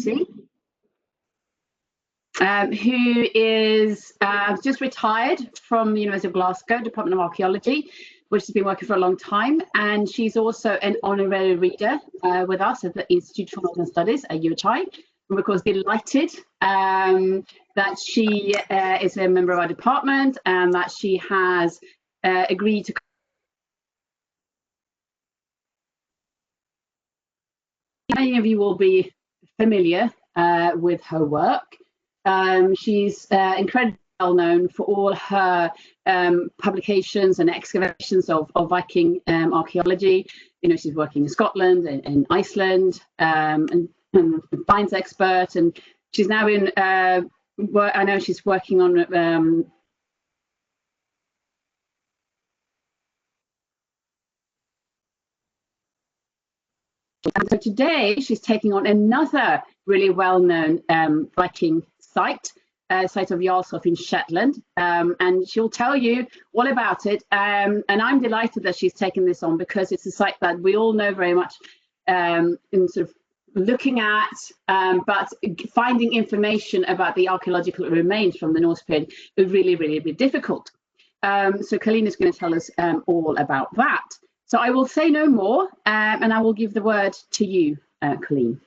Batey, who is just retired from the University of Glasgow, Department of Archaeology, which has been working for a long time. And she's also an honorary reader with us at the Institute for Northern Studies at UHI. We're of course delighted that she is a member of our department and that she has agreed to. Many of you will be familiar with her work. She's incredibly well known for all her publications and excavations of Viking archaeology. You know, she's working in Scotland and in Iceland, and finds expert, and she's now in I know she's working on and so today she's taking on another really well-known Viking site of Jarlshof in Shetland, and she'll tell you all about it. And I'm delighted that she's taken this on because it's a site that we all know very much in sort of looking at, but finding information about the archaeological remains from the Norse period is really, really difficult. So Colleen is going to tell us all about that. So I will say no more, and I will give the word to you, Colleen.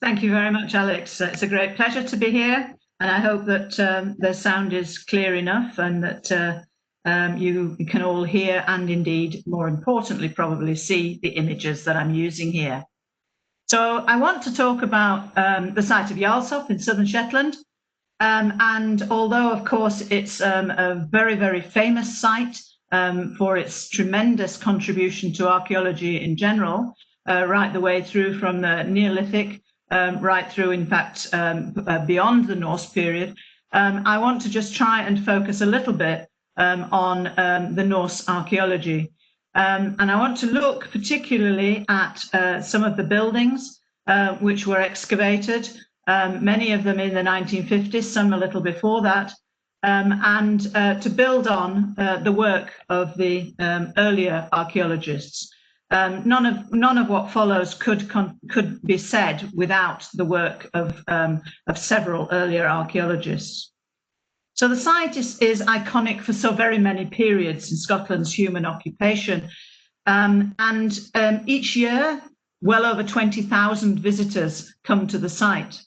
Thank you very much, Alex. It's a great pleasure to be here, and I hope that the sound is clear enough and that you can all hear and indeed, more importantly, probably see the images that I'm using here. So I want to talk about the site of Jarlshof in southern Shetland. And although, of course, it's a very, very famous site for its tremendous contribution to archaeology in general, right the way through from the Neolithic, right through, in fact, beyond the Norse period, I want to just try and focus a little bit on the Norse archaeology. And I want to look particularly at some of the buildings which were excavated, many of them in the 1950s, some a little before that, and to build on the work of the earlier archaeologists. None of what follows could be said without the work of several earlier archaeologists. So the site is iconic for so very many periods in Scotland's human occupation. And each year, well over 20,000 visitors come to the site.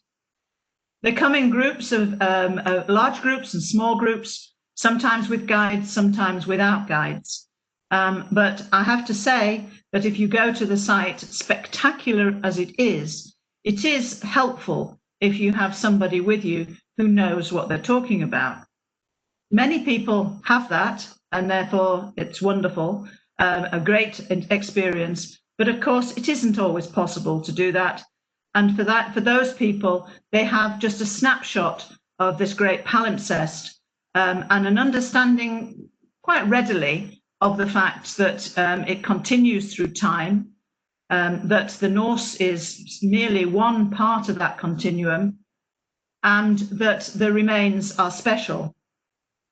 They come in groups of large groups and small groups, sometimes with guides, sometimes without guides. But I have to say that if you go to the site, spectacular as it is helpful if you have somebody with you who knows what they're talking about. Many people have that, and therefore it's wonderful, a great experience. But of course, it isn't always possible to do that. And for those people, they have just a snapshot of this great palimpsest and an understanding quite readily of the fact that it continues through time, that the Norse is merely one part of that continuum, and that the remains are special.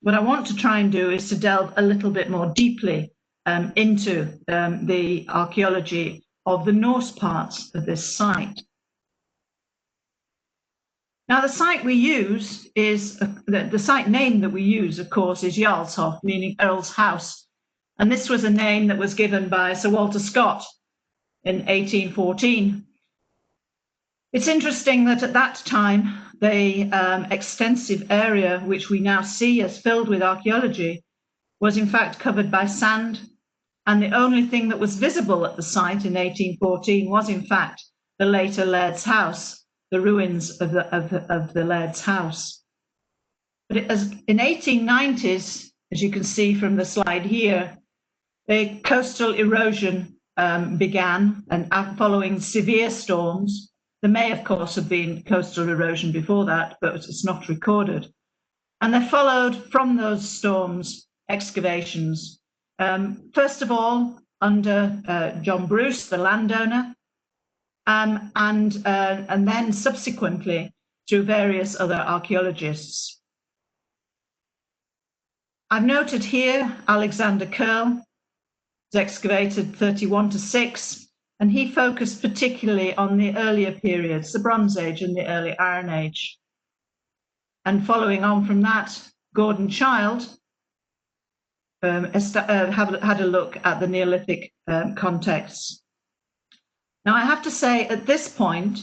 What I want to try and do is to delve a little bit more deeply into the archaeology of the Norse parts of this site. Now, the site we use is, the site name that we use, of course, is Jarlshof, meaning Earl's House. And this was a name that was given by Sir Walter Scott in 1814. It's interesting that at that time, the extensive area which we now see as filled with archaeology was in fact covered by sand. And the only thing that was visible at the site in 1814 was in fact the later Laird's house, the ruins of the Laird's house. But in 1890s, as you can see from the slide here, the coastal erosion began, and following severe storms. There may, of course, have been coastal erosion before that, but it's not recorded. And there followed from those storms excavations. First of all, under John Bruce, the landowner, and then subsequently through various other archaeologists. I've noted here Alexander Curl, excavated 31 to 6, And he focused particularly on the earlier periods, the Bronze Age and the early Iron Age. And following on from that, Gordon Child had a look at the Neolithic contexts. Now, I have to say at this point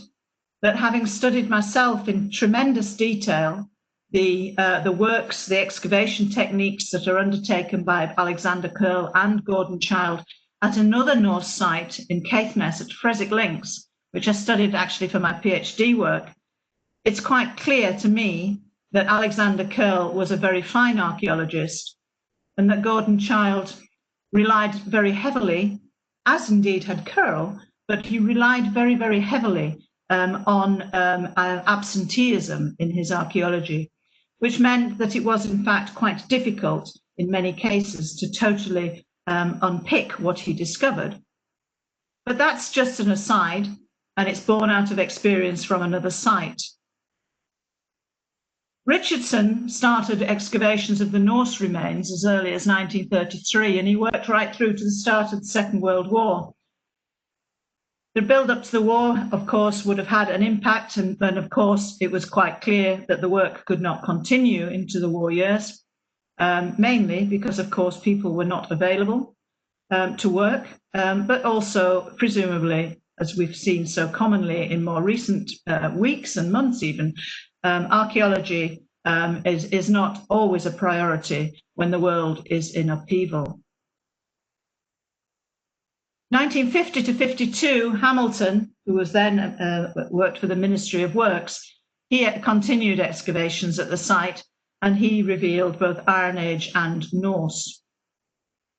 that having studied myself in tremendous detail the works, the excavation techniques that are undertaken by Alexander Curl and Gordon Child at another Norse site in Caithness at Freswick Links, which I studied actually for my PhD work, it's quite clear to me that Alexander Curl was a very fine archaeologist and that Gordon Child relied very heavily, as indeed had Curl, but he relied very, very heavily on absenteeism in his archaeology, which meant that it was in fact quite difficult in many cases to totally unpick what he discovered. But that's just an aside, and it's born out of experience from another site. Richardson started excavations of the Norse remains as early as 1933, and he worked right through to the start of the Second World War. The build-up to the war, of course, would have had an impact, and then, of course, it was quite clear that the work could not continue into the war years, mainly because, of course, people were not available to work, but also, presumably, as we've seen so commonly in more recent weeks and months even, archaeology is not always a priority when the world is in upheaval. 1950 to 52, Hamilton, who was then worked for the Ministry of Works, he continued excavations at the site, and he revealed both Iron Age and Norse.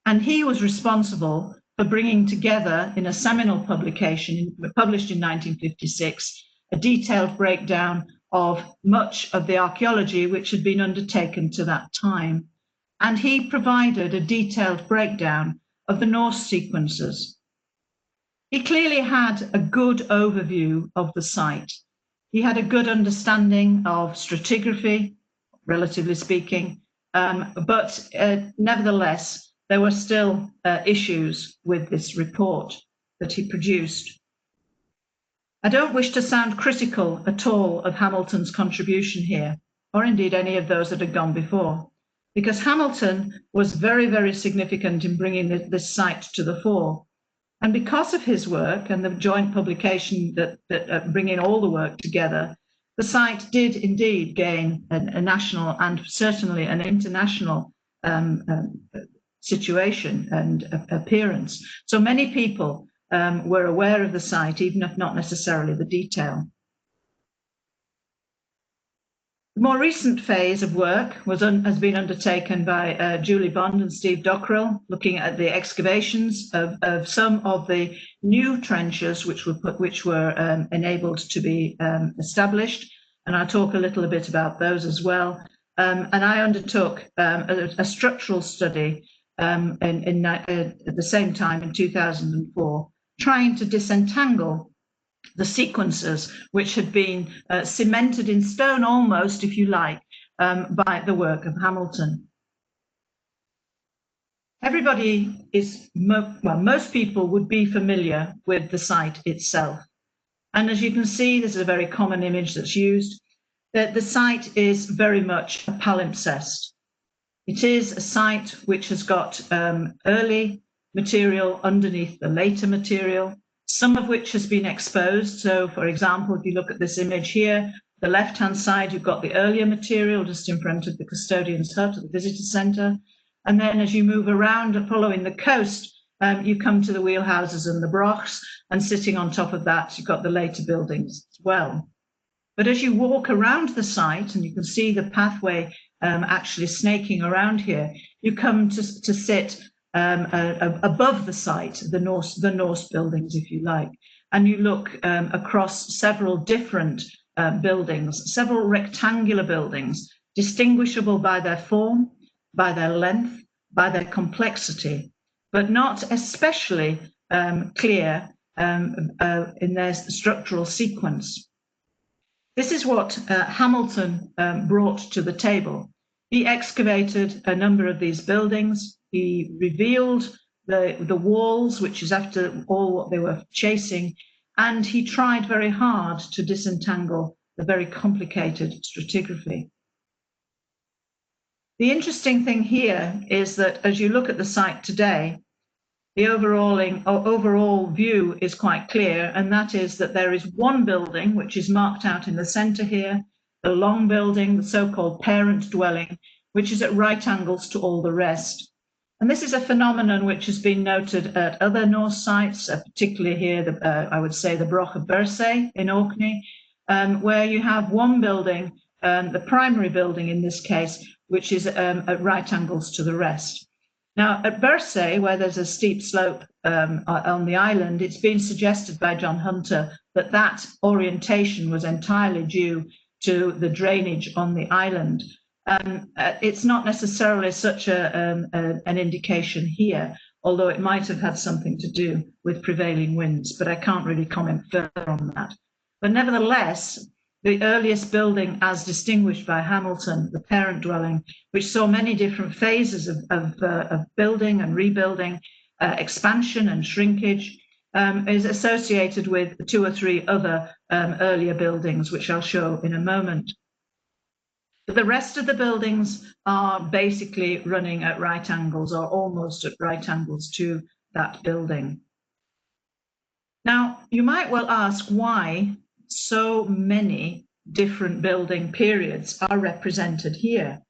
And he was responsible for bringing together in a seminal publication published in 1956, a detailed breakdown of much of the archaeology which had been undertaken to that time. And he provided a detailed breakdown of the Norse sequences. He clearly had a good overview of the site. He had a good understanding of stratigraphy, relatively speaking, but nevertheless, there were still issues with this report that he produced. I don't wish to sound critical at all of Hamilton's contribution here, or indeed any of those that had gone before, because Hamilton was very, very significant in bringing this site to the fore. And because of his work and the joint publication that bringing all the work together, the site did indeed gain a national and certainly an international situation and appearance. So many people were aware of the site, even if not necessarily the detail. The more recent phase of work has been undertaken by Julie Bond and Steve Dockrell, looking at the excavations of some of the new trenches which were enabled to be established, and I'll talk a little bit about those as well. And I undertook a structural study at the same time in 2004, trying to disentangle the sequences which had been cemented in stone almost, if you like, by the work of Hamilton. Everybody is, most people would be familiar with the site itself. And as you can see, this is a very common image that's used, that the site is very much a palimpsest. It is a site which has got early material underneath the later material, some of which has been exposed. So, for example, if you look at this image here, the left-hand side, you've got the earlier material just in front of the custodian's hut at the visitor centre. And then as you move around following the coast, you come to the wheelhouses and the brochs, and sitting on top of that, you've got the later buildings as well. But as you walk around the site, and you can see the pathway actually snaking around here, you come to sit above the site, the Norse buildings, if you like, and you look across several different buildings, several rectangular buildings, distinguishable by their form, by their length, by their complexity, but not especially clear in their structural sequence. This is what Hamilton brought to the table. He excavated a number of these buildings. He revealed the walls, which is after all what they were chasing, and he tried very hard to disentangle the very complicated stratigraphy. The interesting thing here is that as you look at the site today, the overall view is quite clear, and that is that there is one building which is marked out in the centre here, the long building, the so-called parent dwelling, which is at right angles to all the rest. And this is a phenomenon which has been noted at other Norse sites, particularly here, I would say the Broch of Bersay in Orkney, where you have one building, the primary building in this case, which is at right angles to the rest. Now, at Bersay, where there's a steep slope on the island, it's been suggested by John Hunter that that orientation was entirely due to the drainage on the island. It's not necessarily such an indication here, although it might have had something to do with prevailing winds, but I can't really comment further on that. But nevertheless, the earliest building, as distinguished by Hamilton, the parent dwelling, which saw many different phases of building and rebuilding, expansion and shrinkage, is associated with 2 or 3 other earlier buildings, which I'll show in a moment. But the rest of the buildings are basically running at right angles or almost at right angles to that building. Now, you might well ask why so many different building periods are represented here.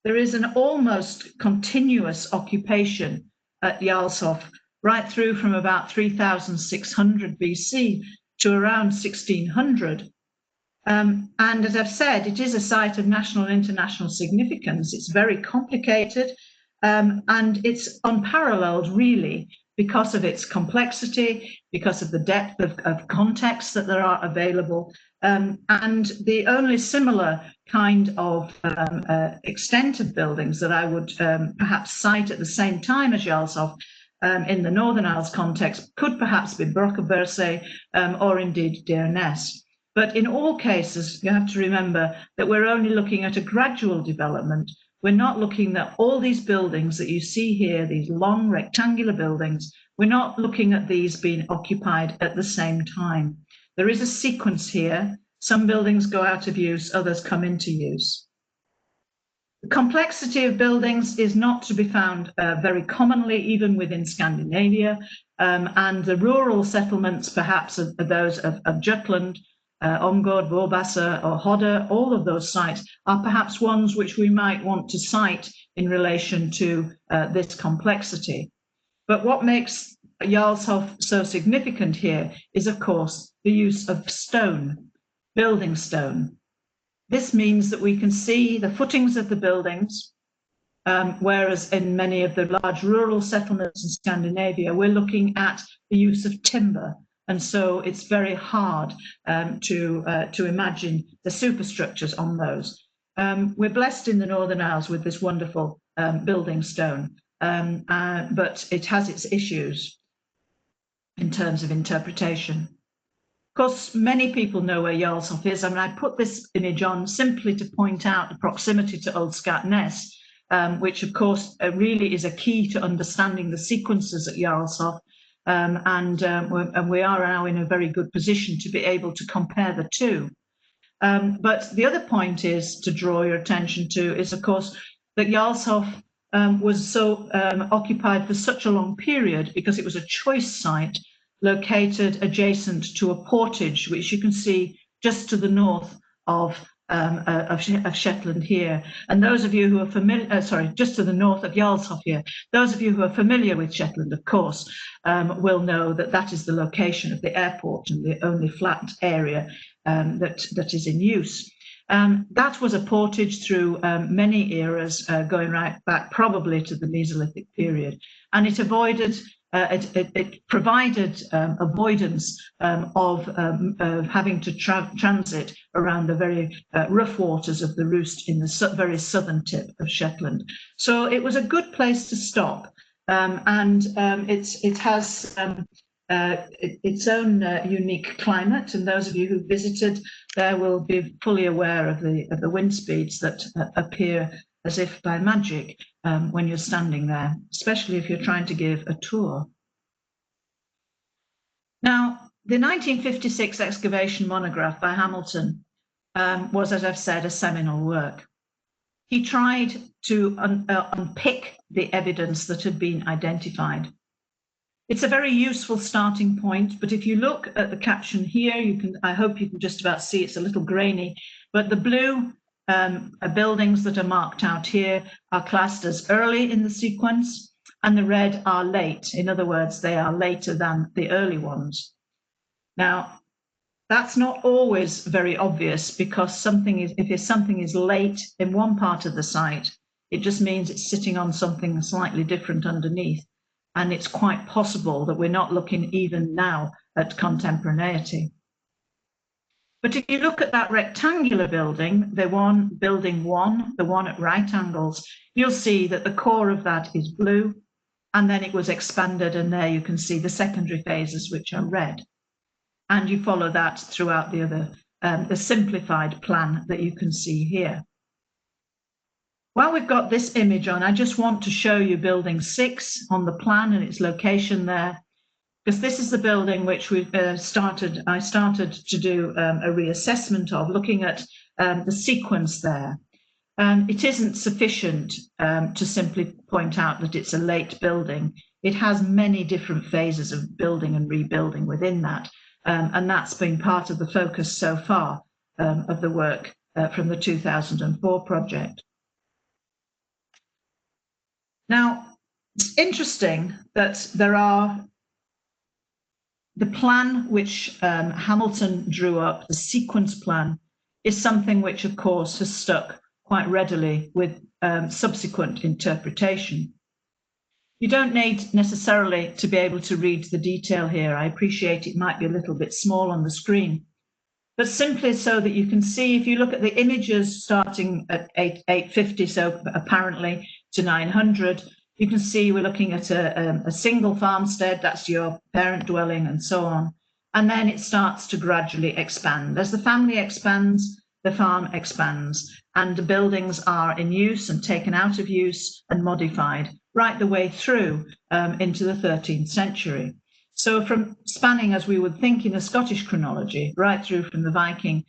There is an almost continuous occupation at Jarlshof right through from about 3600 BC to around 1600. And as I've said, it is a site of national and international significance. It's very complicated and it's unparalleled, really, because of its complexity, because of the depth of context that there are available. And the only similar kind of extent of buildings that I would perhaps cite at the same time as Jarlshof in the Northern Isles context could perhaps be Broch of Bersay or indeed Dearness. But in all cases, you have to remember that we're only looking at a gradual development. We're not looking at all these buildings that you see here, these long rectangular buildings. We're not looking at these being occupied at the same time. There is a sequence here. Some buildings go out of use, others come into use. The complexity of buildings is not to be found very commonly, even within Scandinavia. And the rural settlements, perhaps, are those of Jutland, Omgård, Vorbassa or Hodder, all of those sites are perhaps ones which we might want to cite in relation to this complexity. But what makes Jarlshof so significant here is, of course, the use of stone, building stone. This means that we can see the footings of the buildings, whereas in many of the large rural settlements in Scandinavia, we're looking at the use of timber. And so it's very hard to imagine the superstructures on those. We're blessed in the Northern Isles with this wonderful building stone, but it has its issues in terms of interpretation. Of course, many people know where Jarlshof is. I mean, I put this image on simply to point out the proximity to Old Skatnes, which of course really is a key to understanding the sequences at Jarlshof. And we are now in a very good position to be able to compare the two. But the other point is to draw your attention to is, of course, that Jarlshof was so occupied for such a long period because it was a choice site located adjacent to a portage, which you can see just to the north of Shetland here. And those of you who are familiar, just to the north of Jarlshof here, those of you who are familiar with Shetland, of course, will know that that is the location of the airport and the only flat area that is in use. That was a portage through many eras, going right back probably to the Mesolithic period, and it avoided. It provided avoidance of having to transit around the very rough waters of the Roost in the very southern tip of Shetland. So it was a good place to stop, and it has its own unique climate. And those of you who visited there will be fully aware of the wind speeds that appear as if by magic when you're standing there, especially if you're trying to give a tour. Now, the 1956 excavation monograph by Hamilton was, as I've said, a seminal work. He tried to unpick the evidence that had been identified. It's a very useful starting point, but if you look at the caption here, I hope you can just about see, it's a little grainy, but the blue buildings that are marked out here are classed as early in the sequence, and the red are late. In other words, they are later than the early ones. Now, that's not always very obvious, because if something is late in one part of the site, it just means it's sitting on something slightly different underneath. And it's quite possible that we're not looking even now at contemporaneity. But if you look at that rectangular building, building one, the one at right angles, you'll see that the core of that is blue, and then it was expanded, and there you can see the secondary phases, which are red. And you follow that throughout the other, the simplified plan that you can see here. While we've got this image on, I just want to show you building 6 on the plan and its location there, because this is the building which I started to do a reassessment of, looking at the sequence there. It isn't sufficient to simply point out that it's a late building. It has many different phases of building and rebuilding within that. And that's been part of the focus so far of the work from the 2004 project. Now, it's interesting that the plan which Hamilton drew up, the sequence plan, is something which, of course, has stuck quite readily with subsequent interpretation. You don't need necessarily to be able to read the detail here. I appreciate it might be a little bit small on the screen, but simply so that you can see, if you look at the images starting at 850, so apparently to 900, you can see we're looking at a single farmstead, that's your parent dwelling and so on. And then it starts to gradually expand. As the family expands, the farm expands, and the buildings are in use and taken out of use and modified right the way through into the 13th century. So from spanning, as we would think in a Scottish chronology, right through from the Viking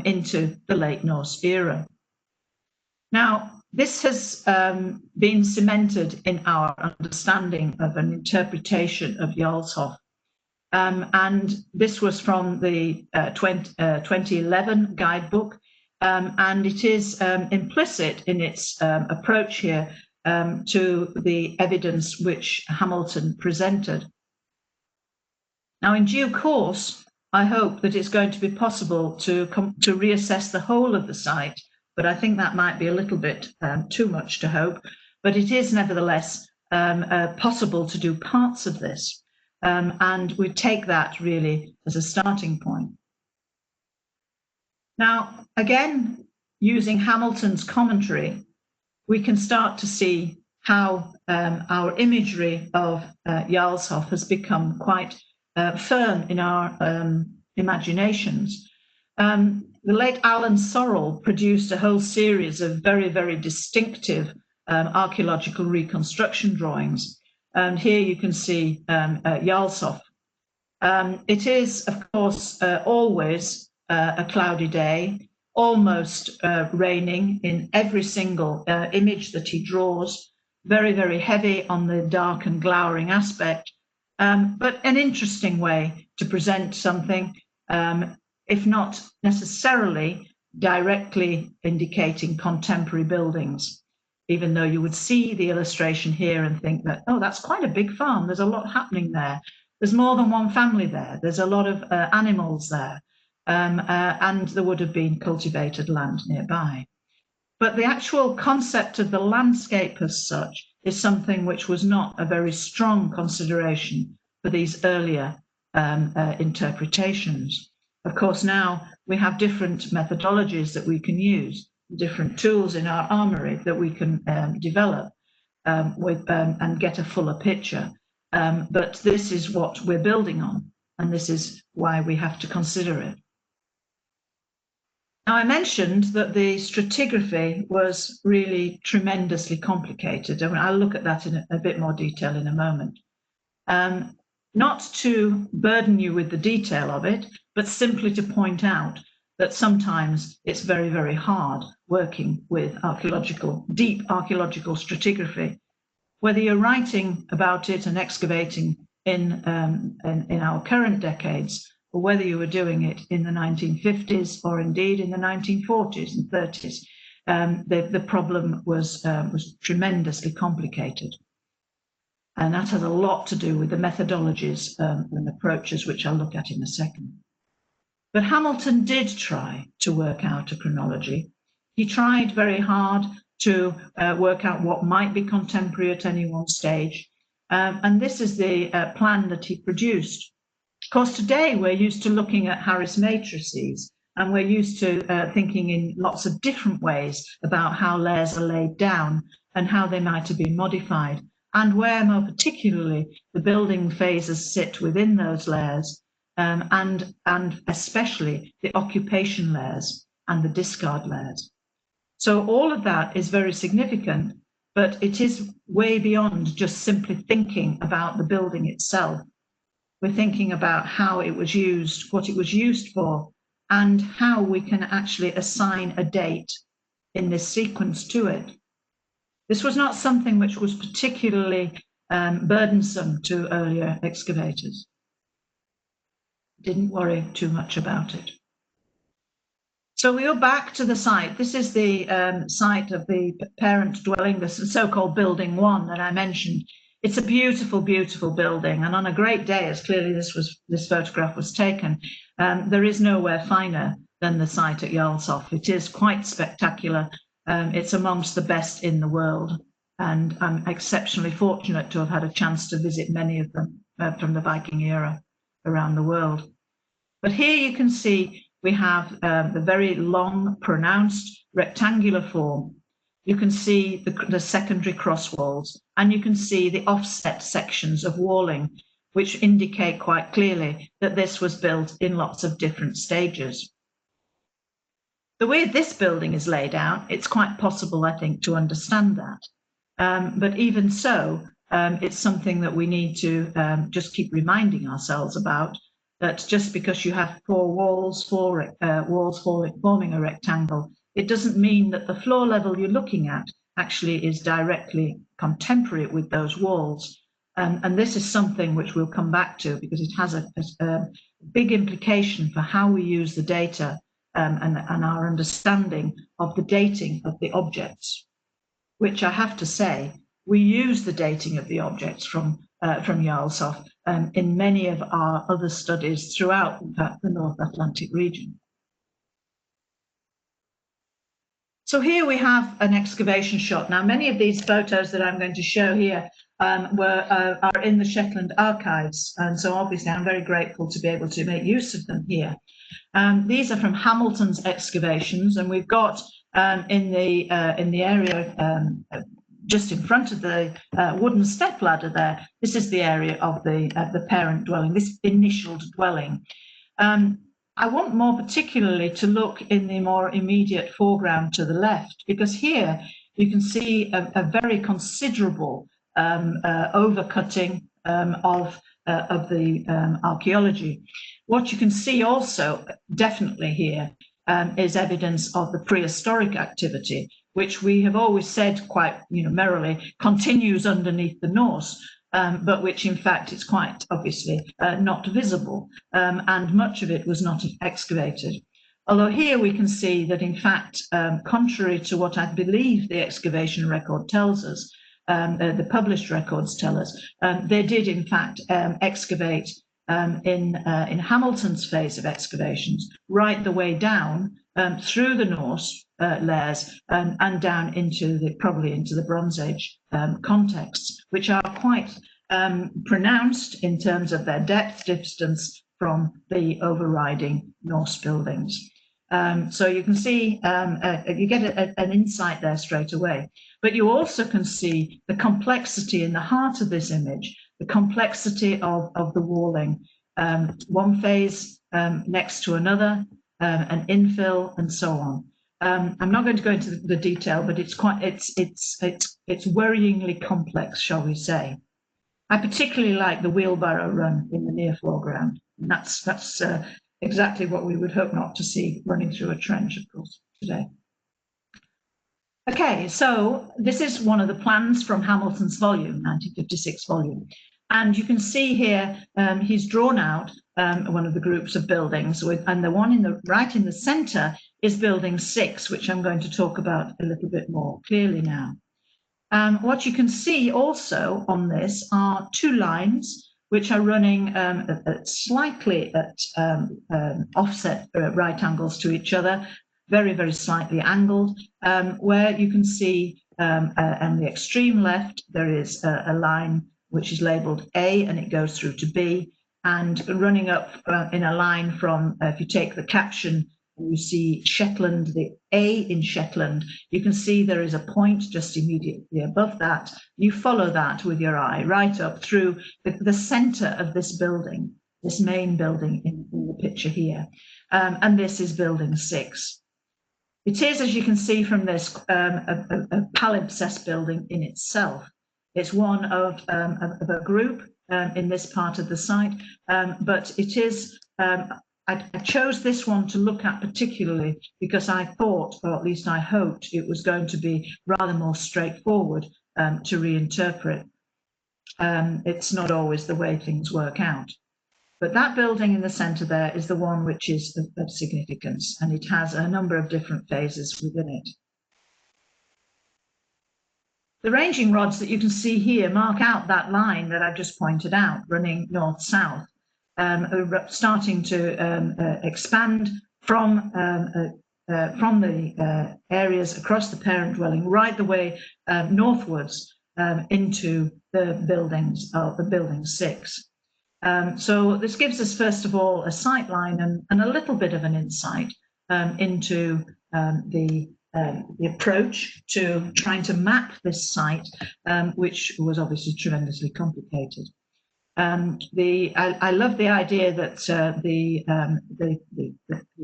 into the late Norse era. Now, this has been cemented in our understanding of an interpretation of Jarlshof. And this was from the 2011 guidebook, and it is implicit in its approach here to the evidence which Hamilton presented. Now, in due course, I hope that it's going to be possible to reassess the whole of the site, but I think that might be a little bit too much to hope. But it is nevertheless possible to do parts of this, and we take that really as a starting point. Now, again, using Hamilton's commentary, we can start to see how our imagery of Jarlshof has become quite firm in our imaginations. The late Alan Sorrell produced a whole series of very, very distinctive archaeological reconstruction drawings. And here you can see Jarlshof. It is, of course, always a cloudy day, almost raining in every single image that he draws, very, very heavy on the dark and glowering aspect, but an interesting way to present something, if not necessarily directly indicating contemporary buildings, even though you would see the illustration here and think that, oh, that's quite a big farm. There's a lot happening there. There's more than one family there. There's a lot of animals there. And there would have been cultivated land nearby. But the actual concept of the landscape as such is something which was not a very strong consideration for these earlier interpretations. Of course, now we have different methodologies that we can use, different tools in our armory that we can develop and get a fuller picture. But this is what we're building on, and this is why we have to consider it. Now, I mentioned that the stratigraphy was really tremendously complicated. I mean, I'll look at that in a bit more detail in a moment. Not to burden you with the detail of it, but simply to point out that sometimes it's very, very hard working with deep archaeological stratigraphy. Whether you're writing about it and excavating in our current decades, or whether you were doing it in the 1950s or indeed in the 1940s and 30s, the problem was tremendously complicated. And that has a lot to do with the methodologies and approaches, which I'll look at in a second. But Hamilton did try to work out a chronology. He tried very hard to work out what might be contemporary at any one stage. And this is the plan that he produced. Of course, today we're used to looking at Harris matrices, and we're used to thinking in lots of different ways about how layers are laid down and how they might have been modified, and where more particularly the building phases sit within those layers, and especially the occupation layers and the discard layers. So all of that is very significant, but it is way beyond just simply thinking about the building itself. We're thinking about how it was used, what it was used for, and how we can actually assign a date in this sequence to it. This was not something which was particularly burdensome to earlier excavators. Didn't worry too much about it. So we go back to the site. This is the site of the parent dwelling, the so-called building 1 that I mentioned. It's a beautiful, beautiful building, and on a great day, as clearly this photograph was taken, there is nowhere finer than the site at Jarlshof. It is quite spectacular. It's amongst the best in the world, and I'm exceptionally fortunate to have had a chance to visit many of them from the Viking era around the world. But here you can see we have the very long, pronounced rectangular form. You can see the secondary cross walls, and you can see the offset sections of walling, which indicate quite clearly that this was built in lots of different stages. The way this building is laid out, it's quite possible, I think, to understand that. But even so, it's something that we need to just keep reminding ourselves about, that just because you have four walls forming a rectangle, it doesn't mean that the floor level you're looking at actually is directly contemporary with those walls. And this is something which we'll come back to, because it has a big implication for how we use the data and our understanding of the dating of the objects, which I have to say, we use the dating of the objects from Jarlshof in many of our other studies throughout, in fact, the North Atlantic region. So here we have an excavation shot. Now, many of these photos that I'm going to show here are in the Shetland archives, and so obviously I'm very grateful to be able to make use of them here. These are from Hamilton's excavations, and we've got in the area just in front of the wooden step ladder there. This is the area of the parent dwelling, this initialed dwelling. I want more particularly to look in the more immediate foreground to the left, because here you can see a very considerable overcutting of the archaeology. What you can see also definitely here is evidence of the prehistoric activity, which we have always said quite merrily continues underneath the Norse, but which in fact is quite obviously not visible, and much of it was not excavated. Although here we can see that in fact, contrary to what I believe the excavation record tells us, the published records tell us, they did in fact excavate in Hamilton's phase of excavations right the way down through the Norse layers and down into probably into the Bronze Age contexts, which are quite pronounced in terms of their depth distance from the overriding Norse buildings. So you can see, you get an insight there straight away, but you also can see the complexity in the heart of this image, the complexity of the walling, one phase next to another, an infill, and so on. I'm not going to go into the detail, but it's worryingly complex, shall we say. I particularly like the wheelbarrow run in the near foreground. And that's exactly what we would hope not to see running through a trench, of course, today. Okay, so this is one of the plans from Hamilton's volume, 1956 volume. And you can see here, he's drawn out one of the groups of buildings, and the one right in the center is building 6, which I'm going to talk about a little bit more clearly now. What you can see also on this are 2 lines which are running slightly at offset right angles to each other, very, very slightly angled, where you can see on the extreme left there is a line which is labelled A, and it goes through to B, and running up in a line from, if you take the caption and you see Shetland, the A in Shetland, you can see there is a point just immediately above that. You follow that with your eye right up through the centre of this building, this main building in the picture here, and this is building 6. It is, as you can see from this, a palimpsest building in itself. It's one of a group in this part of the site, but it is, I chose this one to look at particularly because I thought, or at least I hoped, it was going to be rather more straightforward to reinterpret. It's not always the way things work out. But that building in the centre there is the one which is of significance, and it has a number of different phases within it. The ranging rods that you can see here mark out that line that I've just pointed out, running north-south, starting to expand from the areas across the parent dwelling right the way northwards into the buildings of the building 6. So this gives us, first of all, a sight line and a little bit of an insight into the approach to trying to map this site, which was obviously tremendously complicated. I love the idea that the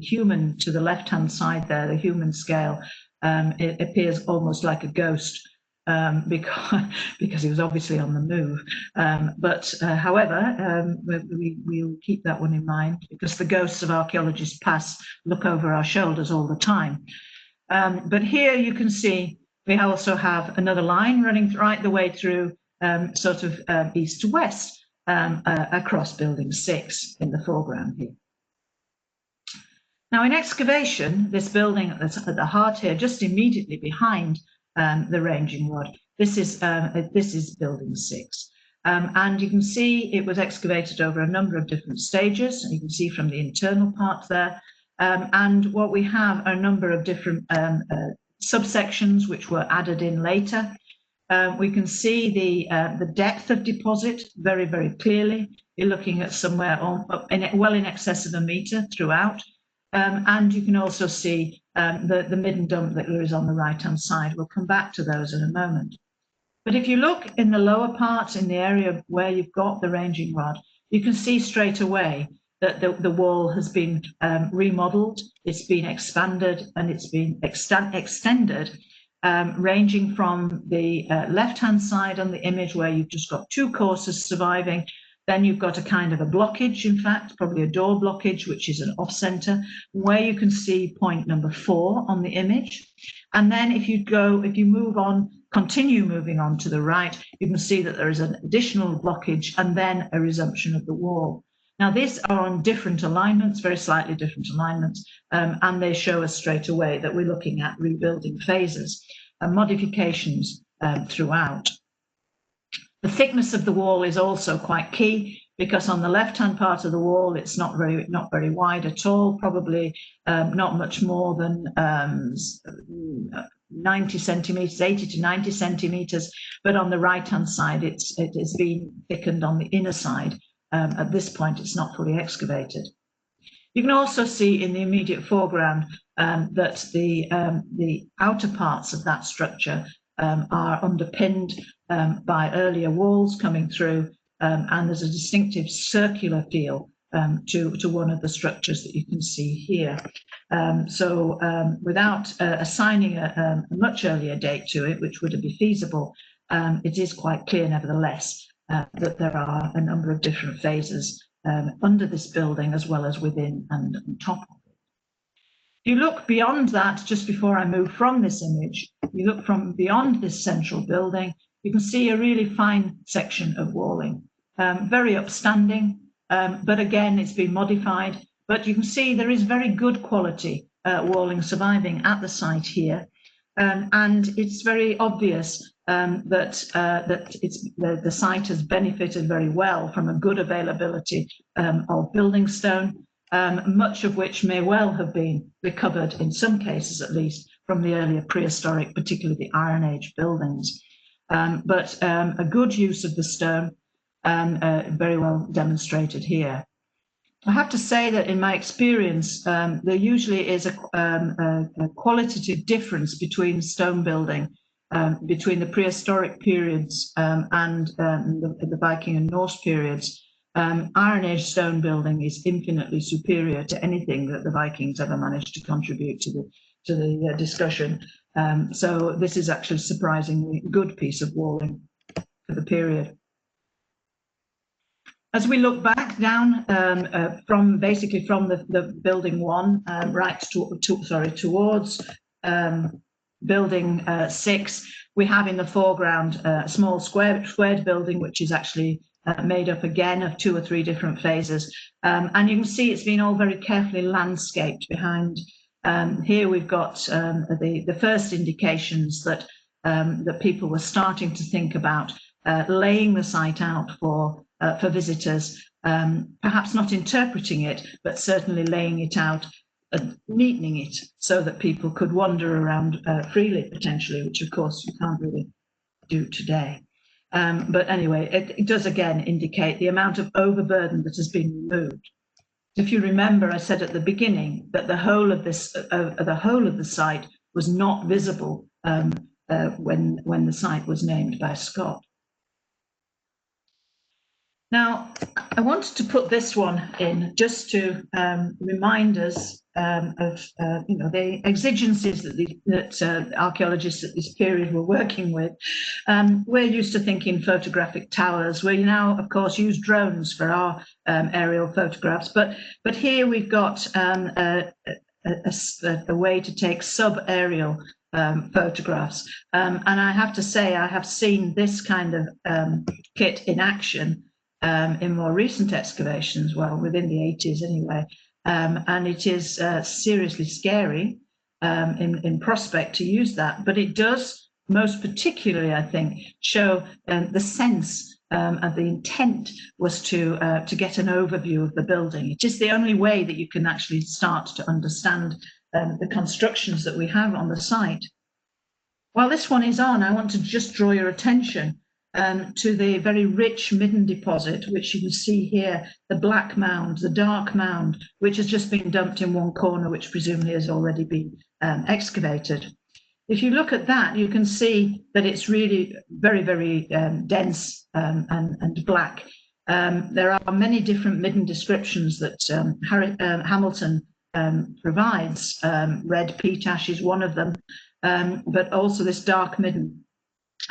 human to the left-hand side there, the human scale, it appears almost like a ghost. Because he was obviously on the move. However, we'll keep that one in mind because the ghosts of archaeologists past look over our shoulders all the time. But here you can see we also have another line running right the way through sort of east to west across building 6 in the foreground here. Now in excavation, this building that's at the heart here, just immediately behind the ranging rod. This is building 6. And you can see it was excavated over a number of different stages, and you can see from the internal part there. And what we have are a number of different subsections which were added in later. We can see the depth of deposit very, very clearly. You're looking at somewhere well in excess of a metre throughout. And you can also see the midden dump that is on the right-hand side. We'll come back to those in a moment. But if you look in the lower part, in the area where you've got the ranging rod, you can see straight away that the wall has been remodelled, it's been expanded, and it's been extended, ranging from the left-hand side on the image where you've just got 2 courses surviving. Then you've got a kind of a blockage, in fact, probably a door blockage, which is an off-center, where you can see point number 4 on the image. And then if you move on, continue moving on to the right, you can see that there is an additional blockage and then a resumption of the wall. Now, these are on different alignments, very slightly different alignments, and they show us straight away that we're looking at rebuilding phases and modifications throughout. The thickness of the wall is also quite key because on the left-hand part of the wall, it's not very wide at all, probably not much more than 90 centimeters, 80 to 90 centimeters. But on the right-hand side, it has been thickened on the inner side. At this point, it's not fully excavated. You can also see in the immediate foreground that the outer parts of that structure are underpinned by earlier walls coming through, and there's a distinctive circular feel to one of the structures that you can see here. Without assigning a much earlier date to it, which would be feasible, it is quite clear nevertheless that there are a number of different phases under this building as well as within and on top of it. If you look beyond that, just before I move from this image, you look from beyond this central building, you can see a really fine section of walling, very upstanding, but again, it's been modified. But you can see there is very good quality walling surviving at the site here. And it's very obvious that the site has benefited very well from a good availability of building stone, much of which may well have been recovered, in some cases at least, from the earlier prehistoric, particularly the Iron Age buildings. But a good use of the stone, very well demonstrated here. I have to say that in my experience, there usually is a qualitative difference between stone building, between the prehistoric periods and the Viking and Norse periods. Iron Age stone building is infinitely superior to anything that the Vikings ever managed to contribute to the discussion. So this is actually a surprisingly good piece of walling for the period. As we look back down from the building one right towards building 6, we have in the foreground a small squared building, which is actually made up again of 2 or 3 different phases, and you can see it's been all very carefully landscaped behind. Here we've got the first indications that that people were starting to think about laying the site out for visitors, perhaps not interpreting it, but certainly laying it out, neatening it so that people could wander around freely, potentially, which of course you can't really do today. But anyway, it does again indicate the amount of overburden that has been removed. If you remember, I said at the beginning that the whole of the site was not visible when the site was named by Scott. Now, I wanted to put this one in just to remind us of the exigencies that archaeologists at this period were working with. We're used to thinking photographic towers. We now, of course, use drones for our aerial photographs, but here we've got a way to take sub-aerial photographs. And I have to say, I have seen this kind of kit in action in more recent excavations, well, within the 80s anyway, and it is seriously scary in prospect to use that, but it does most particularly, I think, show the sense and the intent was to get an overview of the building. It is the only way that you can actually start to understand the constructions that we have on the site. While this one is on, I want to just draw your attention to the very rich Midden Deposit, which you can see here, the black mound, the dark mound, which has just been dumped in one corner, which presumably has already been excavated. If you look at that, you can see that it's really very, very dense and black. There are many different Midden descriptions that Hamilton provides. Red peat ash is one of them, but also this dark midden.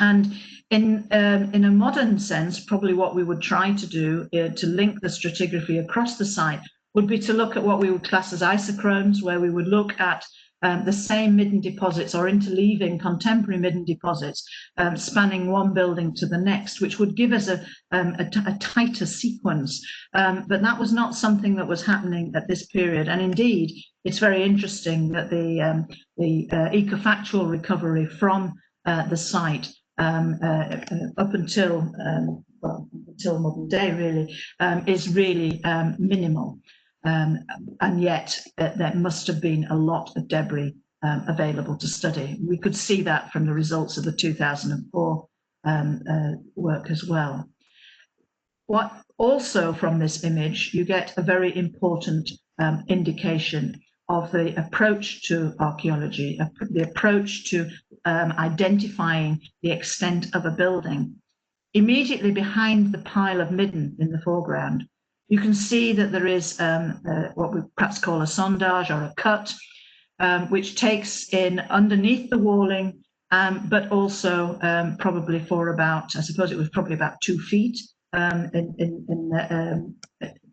And in a modern sense, probably what we would try to do to link the stratigraphy across the site would be to look at what we would class as isochrones, where we would look at the same Midden deposits or interleaving contemporary Midden deposits spanning one building to the next, which would give us a tighter sequence. But that was not something that was happening at this period. And indeed, it's very interesting that the ecofactual recovery from the site up until modern day really is really minimal, and yet there must have been a lot of debris available to study. We could see that from the results of the 2004 work as well. What also from this image you get a very important indication of the approach to archaeology, the approach to identifying the extent of a building. Immediately behind the pile of midden in the foreground, you can see that there is what we perhaps call a sondage or a cut, which takes in underneath the walling, but also probably for about, I suppose it was probably about 2 feet in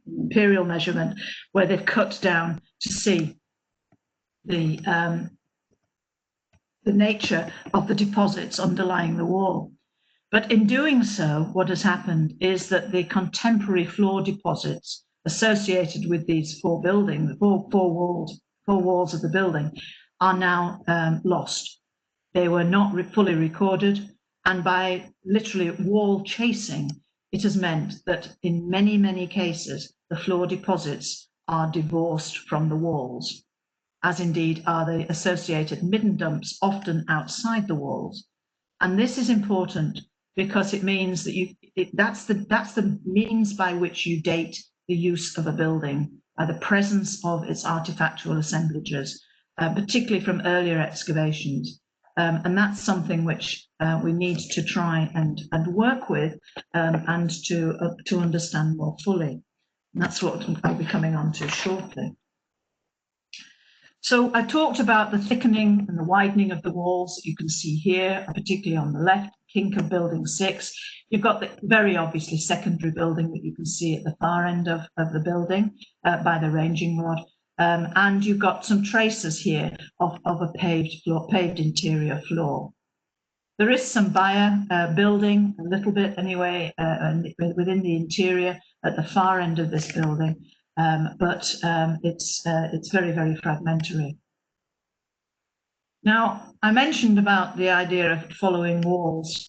imperial measurement, where they've cut down to see the nature of the deposits underlying the wall. But in doing so, what has happened is that the contemporary floor deposits associated with these 4 buildings, four walls of the building, are now lost. They were not fully recorded, and by literally wall chasing, it has meant that in many, many cases, the floor deposits are divorced from the walls, as indeed are the associated midden dumps, often outside the walls. And this is important because it means that that's the means by which you date the use of a building, by the presence of its artifactual assemblages, particularly from earlier excavations. And that's something which we need to try and work with and to understand more fully. And that's what I'll be coming on to shortly. So I talked about the thickening and the widening of the walls that you can see here, particularly on the left, kink of building 6. You've got the very obviously secondary building that you can see at the far end of the building by the ranging rod. And you've got some traces here of a paved interior floor. There is some bier building, a little bit anyway, within the interior at the far end of this building. But it's very, very fragmentary. Now, I mentioned about the idea of following walls,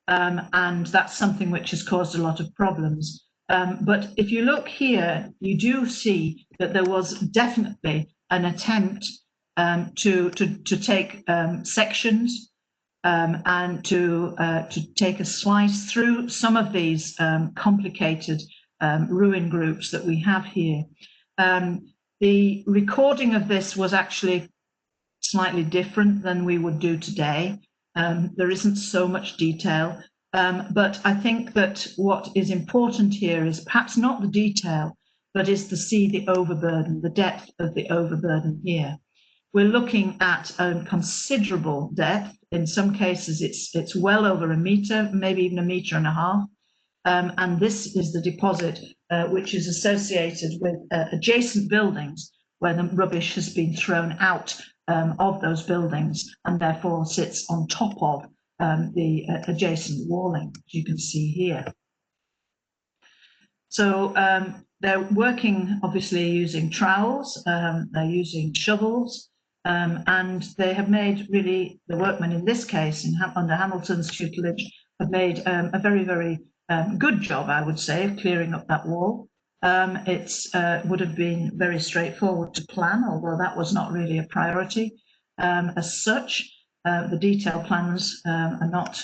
and that's something which has caused a lot of problems. But if you look here, you do see that there was definitely an attempt to take sections and to take a slice through some of these complicated ruin groups that we have here. The recording of this was actually slightly different than we would do today. There isn't so much detail, but I think that what is important here is perhaps not the detail, but is to see the overburden, the depth of the overburden here. We're looking at a considerable depth. In some cases, it's well over 1 meter, maybe even 1.5 meters. And this is the deposit which is associated with adjacent buildings where the rubbish has been thrown out of those buildings and therefore sits on top of the adjacent walling, as you can see here. So they're working obviously using trowels, they're using shovels, and they have made really, the workmen in this case, under Hamilton's tutelage, have made a very, very good job, I would say, of clearing up that wall. It would have been very straightforward to plan, although that was not really a priority. As such, the detailed plans are not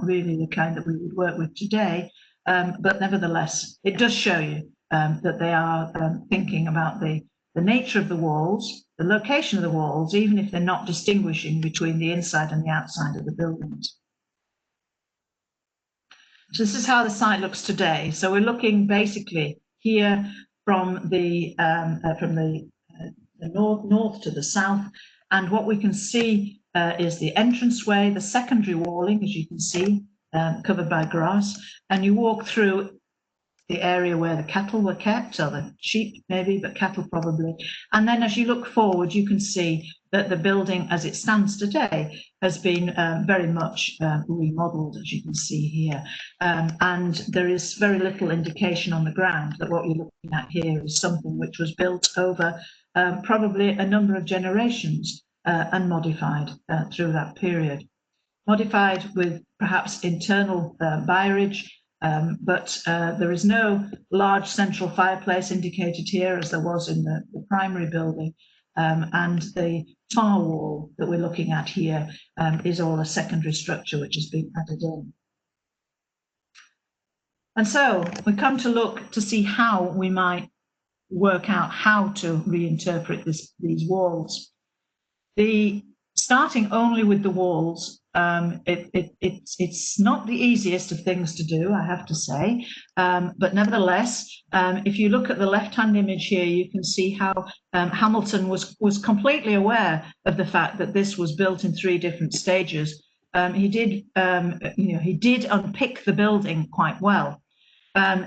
really the kind that we would work with today, but nevertheless, it does show you that they are thinking about the nature of the walls, the location of the walls, even if they're not distinguishing between the inside and the outside of the buildings. So this is how the site looks today. So we're looking basically here from the north to the south, and what we can see is the entranceway, the secondary walling, as you can see, covered by grass, and you walk through the area where the cattle were kept, or the sheep maybe, but cattle probably. And then as you look forward, you can see that the building as it stands today has been very much remodeled, as you can see here. And there is very little indication on the ground that what you're looking at here is something which was built over probably a number of generations and modified through that period. Modified with perhaps internal bierage, but there is no large central fireplace indicated here as there was in the primary building. And the far wall that we're looking at here is all a secondary structure which has been added in. And so we come to look to see how we might work out how to reinterpret these walls. Starting only with the walls, It's not the easiest of things to do, I have to say, but nevertheless, if you look at the left-hand image here, you can see how Hamilton was completely aware of the fact that this was built in 3 different stages. He did unpick the building quite well.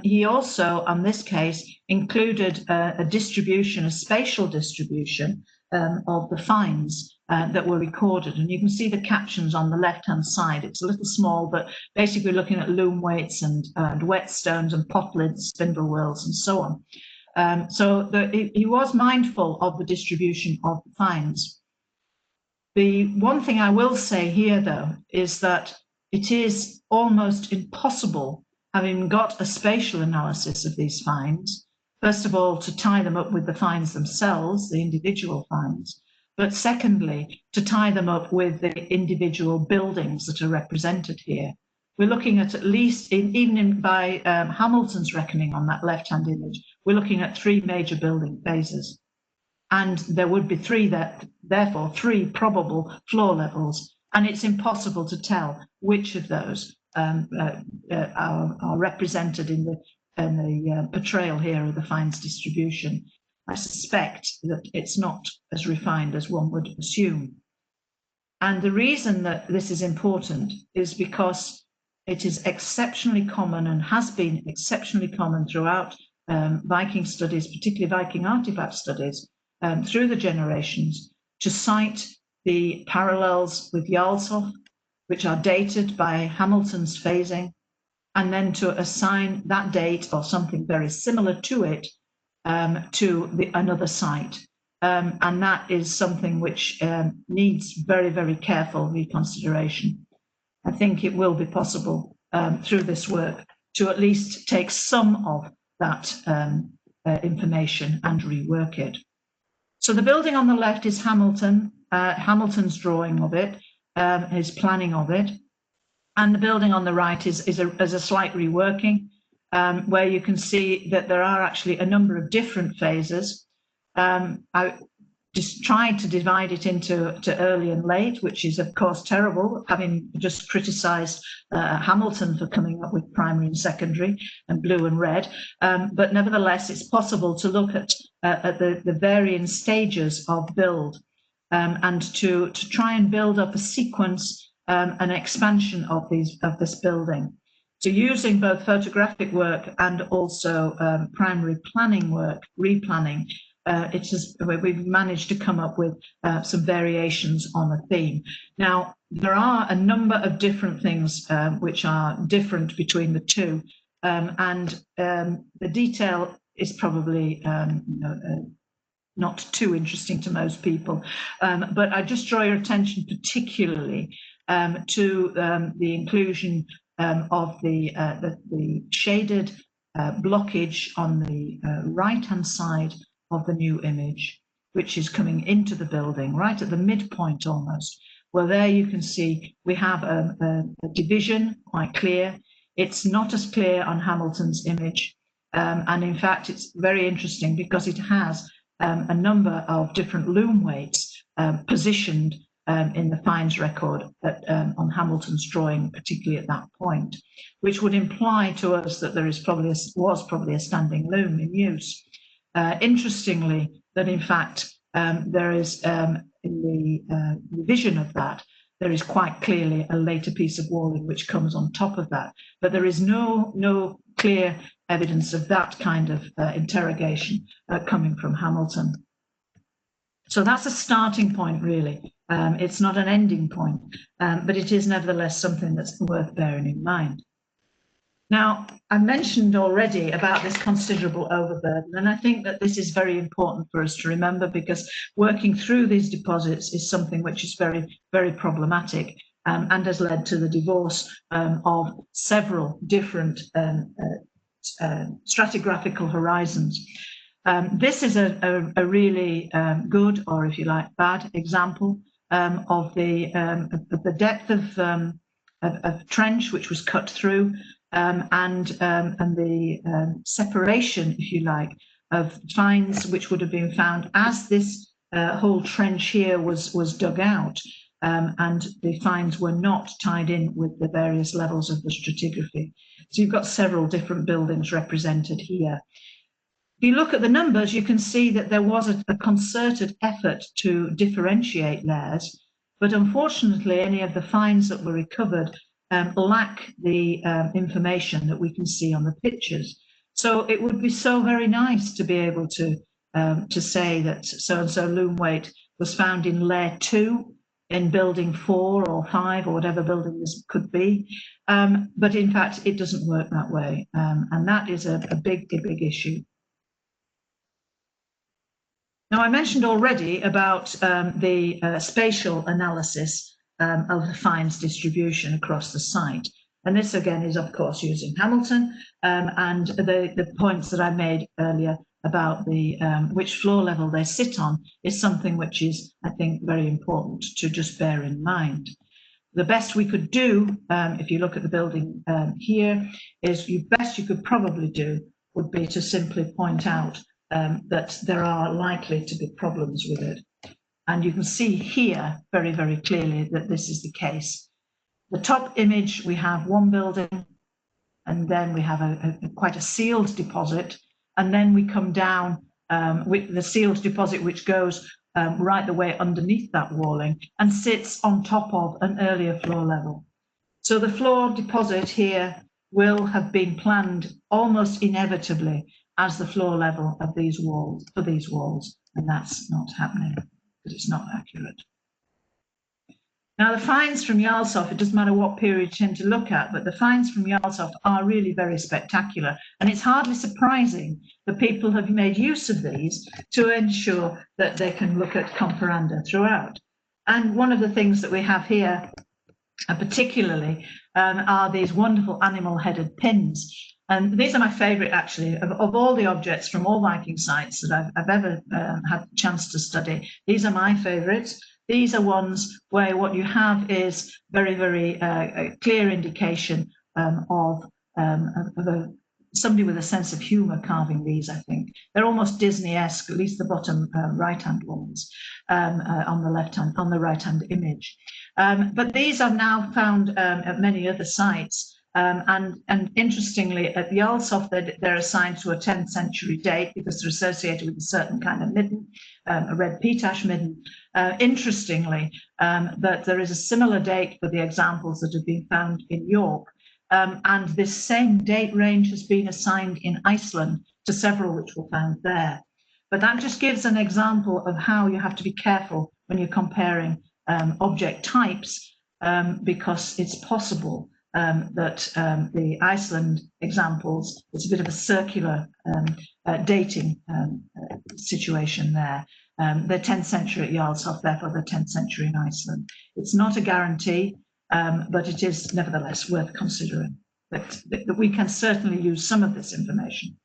He also, on this case, included a distribution, a spatial distribution of the finds that were recorded. And you can see the captions on the left-hand side. It's a little small, but basically looking at loom weights and whetstones and pot lids, spindle wheels, and so on. So he was mindful of the distribution of the finds. The one thing I will say here, though, is that it is almost impossible, having got a spatial analysis of these finds, first of all, to tie them up with the finds themselves, the individual finds, but secondly, to tie them up with the individual buildings that are represented here. We're looking at least, by Hamilton's reckoning on that left-hand image, we're looking at 3 major building phases. And there would be therefore 3 probable floor levels. And it's impossible to tell which of those are represented in the portrayal here of the finds distribution. I suspect that it's not as refined as one would assume. And the reason that this is important is because it is exceptionally common and has been exceptionally common throughout Viking studies, particularly Viking artifact studies, through the generations, to cite the parallels with Jarlshof, which are dated by Hamilton's phasing, and then to assign that date or something very similar to it to another site. And that is something which needs very, very careful reconsideration. I think it will be possible through this work to at least take some of that information and rework it. So the building on the left is Hamilton's drawing of it, his planning of it. And the building on the right is a slight reworking, where you can see that there are actually a number of different phases. I just tried to divide it into early and late, which is, of course, terrible, having just criticised Hamilton for coming up with primary and secondary and blue and red. But nevertheless, it's possible to look at the varying stages of build and to try and build up a sequence, an expansion of this building. So using both photographic work and also primary planning work, replanning, we've managed to come up with some variations on a theme. Now, there are a number of different things which are different between the two, and the detail is probably not too interesting to most people, but I just draw your attention particularly to the inclusion of the shaded blockage on the right-hand side of the new image, which is coming into the building, right at the midpoint almost. Well, there you can see we have a division, quite clear. It's not as clear on Hamilton's image. And in fact, it's very interesting because it has a number of different loom weights positioned in the finds record on Hamilton's drawing, particularly at that point, which would imply to us that there was probably a standing loom in use. Interestingly, that in fact there is in the revision of that, there is quite clearly a later piece of walling which comes on top of that, but there is no clear evidence of that kind of interrogation coming from Hamilton. So that's a starting point, really. It's not an ending point, but it is nevertheless something that's worth bearing in mind. Now, I mentioned already about this considerable overburden, and I think that this is very important for us to remember, because working through these deposits is something which is very, very problematic and has led to the divorce of several different stratigraphical horizons. This is a really good, or if you like, bad example of the depth of trench which was cut through, and the separation, if you like, of finds which would have been found as this whole trench here was dug out. and the finds were not tied in with the various levels of the stratigraphy. So you've got several different buildings represented here. If you look at the numbers, you can see that there was a concerted effort to differentiate layers, but unfortunately any of the finds that were recovered lack the information that we can see on the pictures. So it would be so very nice to be able to say that so-and-so loom weight was found in layer 2 in building 4 or 5 or whatever building this could be. But in fact, it doesn't work that way. And that is a big issue. Now, I mentioned already about the spatial analysis of the finds distribution across the site. And this again is, of course, using Hamilton and the points that I made earlier about the which floor level they sit on is something which is, I think, very important to just bear in mind. The best we could do, if you look at the building here, is the best you could probably do would be to simply point out that there are likely to be problems with it. And you can see here very, very clearly that this is the case. The top image, we have one building, and then we have quite a sealed deposit, and then we come down with the sealed deposit which goes right the way underneath that walling and sits on top of an earlier floor level. So the floor deposit here will have been planned almost inevitably as the floor level of these walls, for these walls, and that's not happening because it's not accurate. Now, the finds from Jarlshof, it doesn't matter what period you tend to look at, but the finds from Jarlshof are really very spectacular. And it's hardly surprising that people have made use of these to ensure that they can look at comparanda throughout. And one of the things that we have here, particularly, are these wonderful animal-headed pins. And these are my favourite, actually, of all the objects from all Viking sites that I've ever had the chance to study. These are my favourites. These are ones where what you have is very, very clear indication of somebody with a sense of humour carving these, I think. They're almost Disney-esque, at least the bottom right-hand ones on the right-hand image. But these are now found at many other sites. And interestingly, at Jarlshof, they're assigned to a 10th century date because they're associated with a certain kind of midden, a red peat-ash midden. Interestingly, that there is a similar date for the examples that have been found in York. And this same date range has been assigned in Iceland to several which were found there. But that just gives an example of how you have to be careful when you're comparing object types, because it's possible that the Iceland examples, it's a bit of a circular dating situation there. They're 10th century at Jarlshof, therefore they're 10th century in Iceland. It's not a guarantee, but it is nevertheless worth considering that we can certainly use some of this information.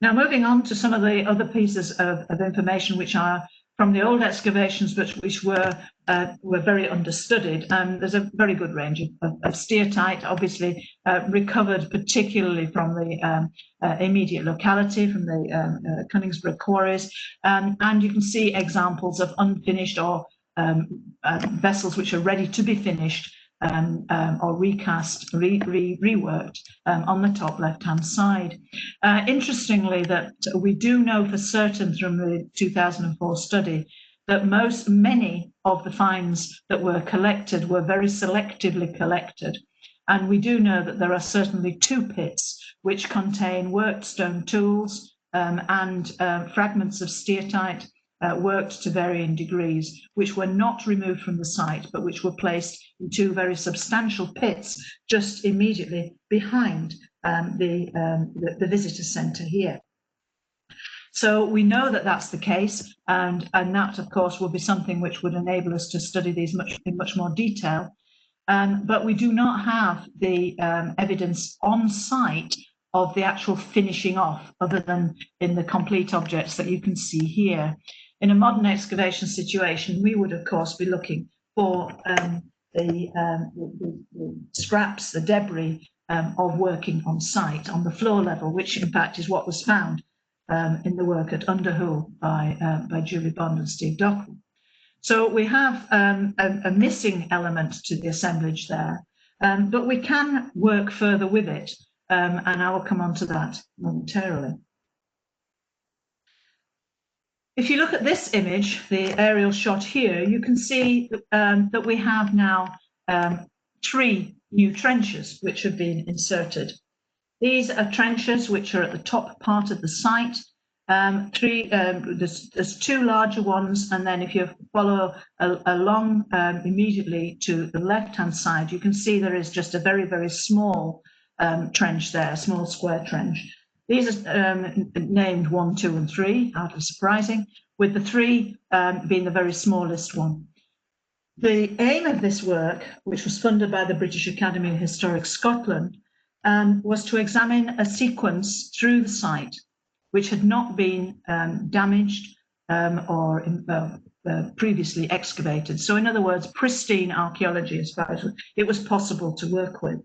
Now, moving on to some of the other pieces of information which are from the old excavations, but which were very understudied. There's a very good range of steatite, obviously recovered particularly from the immediate locality, from the Cunningsborough quarries, and you can see examples of unfinished or vessels which are ready to be finished or recast, reworked on the top left-hand side. Interestingly, that we do know for certain from the 2004 study that many of the finds that were collected were very selectively collected. And we do know that there are certainly 2 pits which contain worked stone tools and fragments of steatite worked to varying degrees, which were not removed from the site, but which were placed in 2 very substantial pits just immediately behind the visitor centre here. So we know that that's the case, and that, of course, will be something which would enable us to study these in much more detail. But we do not have the evidence on site of the actual finishing off, other than in the complete objects that you can see here. In a modern excavation situation, we would, of course, be looking for the scraps, the debris of working on site on the floor level, which in fact is what was found in the work at Underhool by Julie Bond and Steve Dockrell. So we have a missing element to the assemblage there, but we can work further with it, and I will come on to that momentarily. If you look at this image, the aerial shot here, you can see that we have now 3 new trenches which have been inserted. These are trenches which are at the top part of the site. There's 2 larger ones, and then if you follow along immediately to the left-hand side, you can see there is just a very, very small trench there, a small square trench. These are named 1, 2, and 3, hardly surprising, with the 3 being the very smallest one. The aim of this work, which was funded by the British Academy of Historic Scotland, was to examine a sequence through the site which had not been damaged or previously excavated. So in other words, pristine archaeology as far as it was possible to work with.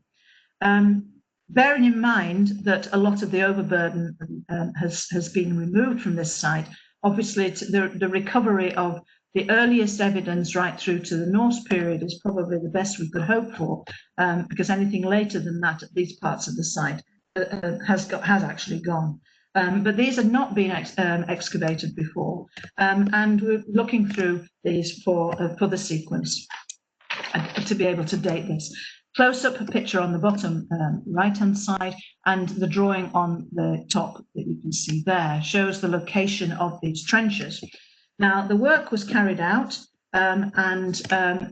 Bearing in mind that a lot of the overburden has been removed from this site, obviously the recovery of the earliest evidence right through to the Norse period is probably the best we could hope for, because anything later than that at these parts of the site has actually gone. But these had not been excavated before, and we're looking through these for the sequence to be able to date this. Close up a picture on the bottom right-hand side, and the drawing on the top that you can see there shows the location of these trenches. Now, the work was carried out, and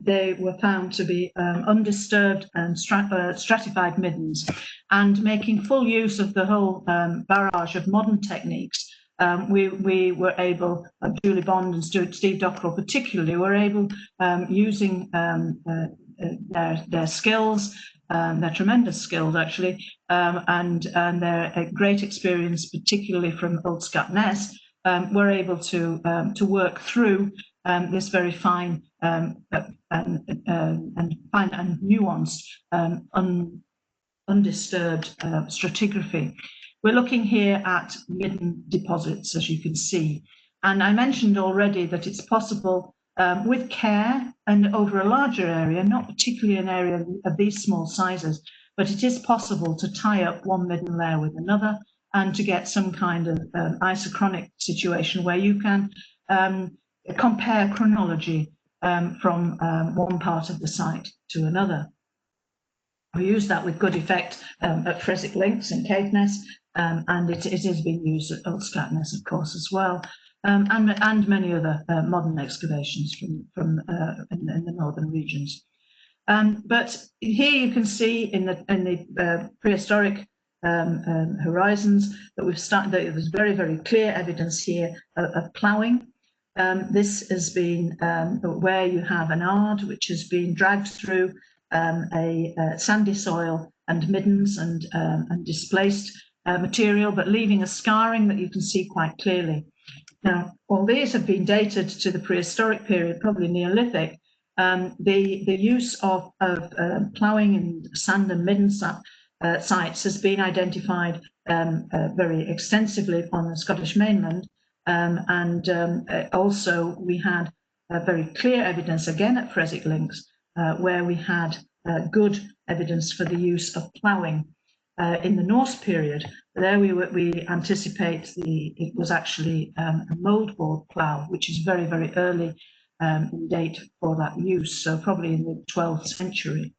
they were found to be undisturbed and stratified middens, and making full use of the whole barrage of modern techniques. We were able, Julie Bond and Steve Dockrell particularly, were able, using their skills, their tremendous skills actually, and their great experience, particularly from Old Scotness, were able to work through this very fine and nuanced, undisturbed stratigraphy. We're looking here at Midden Deposits, as you can see. And I mentioned already that it's possible with care and over a larger area, not particularly an area of these small sizes, but it is possible to tie up one midden layer with another and to get some kind of isochronic situation where you can compare chronology from one part of the site to another. We use that with good effect at Prehistoric Links in Caithness, and it is being used at Old Scotness, of course, as well, and many other modern excavations from in the northern regions. But here you can see in the prehistoric horizons that we've started. That there's very, very clear evidence here of ploughing. This has been where you have an ard which has been dragged through a sandy soil and middens and displaced material, but leaving a scarring that you can see quite clearly. Now, while these have been dated to the prehistoric period, probably Neolithic, the use of ploughing in sand and midden sites has been identified very extensively on the Scottish mainland, and also we had very clear evidence again at Prehistoric Links where we had good evidence for the use of ploughing in the Norse period. There we anticipate it was actually a mouldboard plough, which is very, very early in date for that use, so probably in the 12th century.